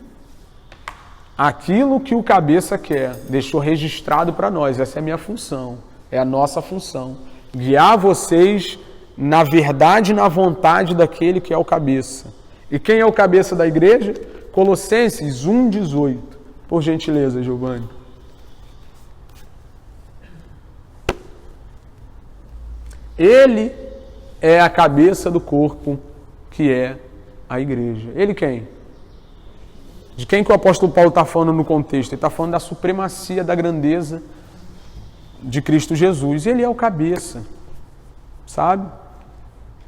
aquilo que o cabeça quer. Deixou registrado para nós. Essa é a minha função. É a nossa função. Guiar vocês na verdade e na vontade daquele que é o cabeça. E quem é o cabeça da igreja? Colossenses 1,18. Por gentileza, Giovanni. Ele é a cabeça do corpo que é a igreja. Ele quem? De quem que o apóstolo Paulo está falando no contexto? Ele está falando da supremacia, da grandeza de Cristo Jesus. Ele é o cabeça, sabe?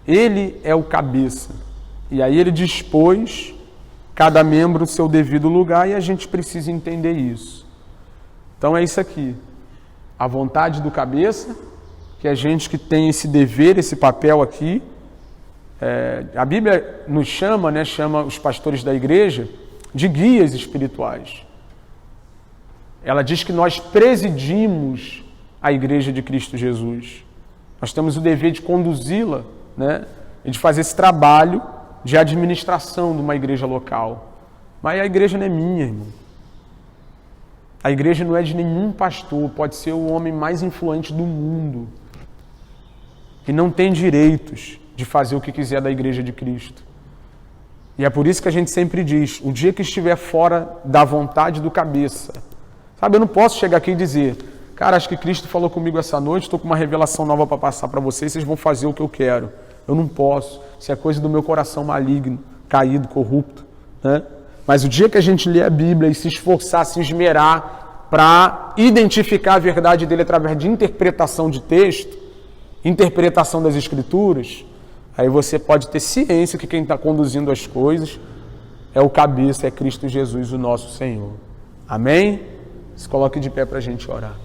Ele é o cabeça. E aí ele dispôs cada membro no seu devido lugar e a gente precisa entender isso. Então é isso aqui. A vontade do cabeça, que é gente que tem esse dever, esse papel aqui. A Bíblia nos chama, né, chama os pastores da igreja de guias espirituais. ela diz que nós presidimos a igreja de Cristo Jesus. Nós temos o dever de conduzi-la, né? E de fazer esse trabalho de administração de uma igreja local. Mas a igreja não é minha, irmão. A igreja não é de nenhum pastor, pode ser o homem mais influente do mundo. E não tem direitos de fazer o que quiser da igreja de Cristo. E é por isso que a gente sempre diz, o dia que estiver fora da vontade do cabeça, sabe, eu não posso chegar aqui e dizer, cara, acho que Cristo falou comigo essa noite, estou com uma revelação nova para passar para vocês, vocês vão fazer o que eu quero. Eu não posso, isso é coisa do meu coração maligno, caído, corrupto, né? Mas o dia que a gente lê a Bíblia e se esforçar, se esmerar para identificar a verdade dele através de interpretação de texto, interpretação das Escrituras, aí você pode ter ciência que quem está conduzindo as coisas é o cabeça, é Cristo Jesus, o nosso Senhor. Amém? Se coloque de pé para a gente orar.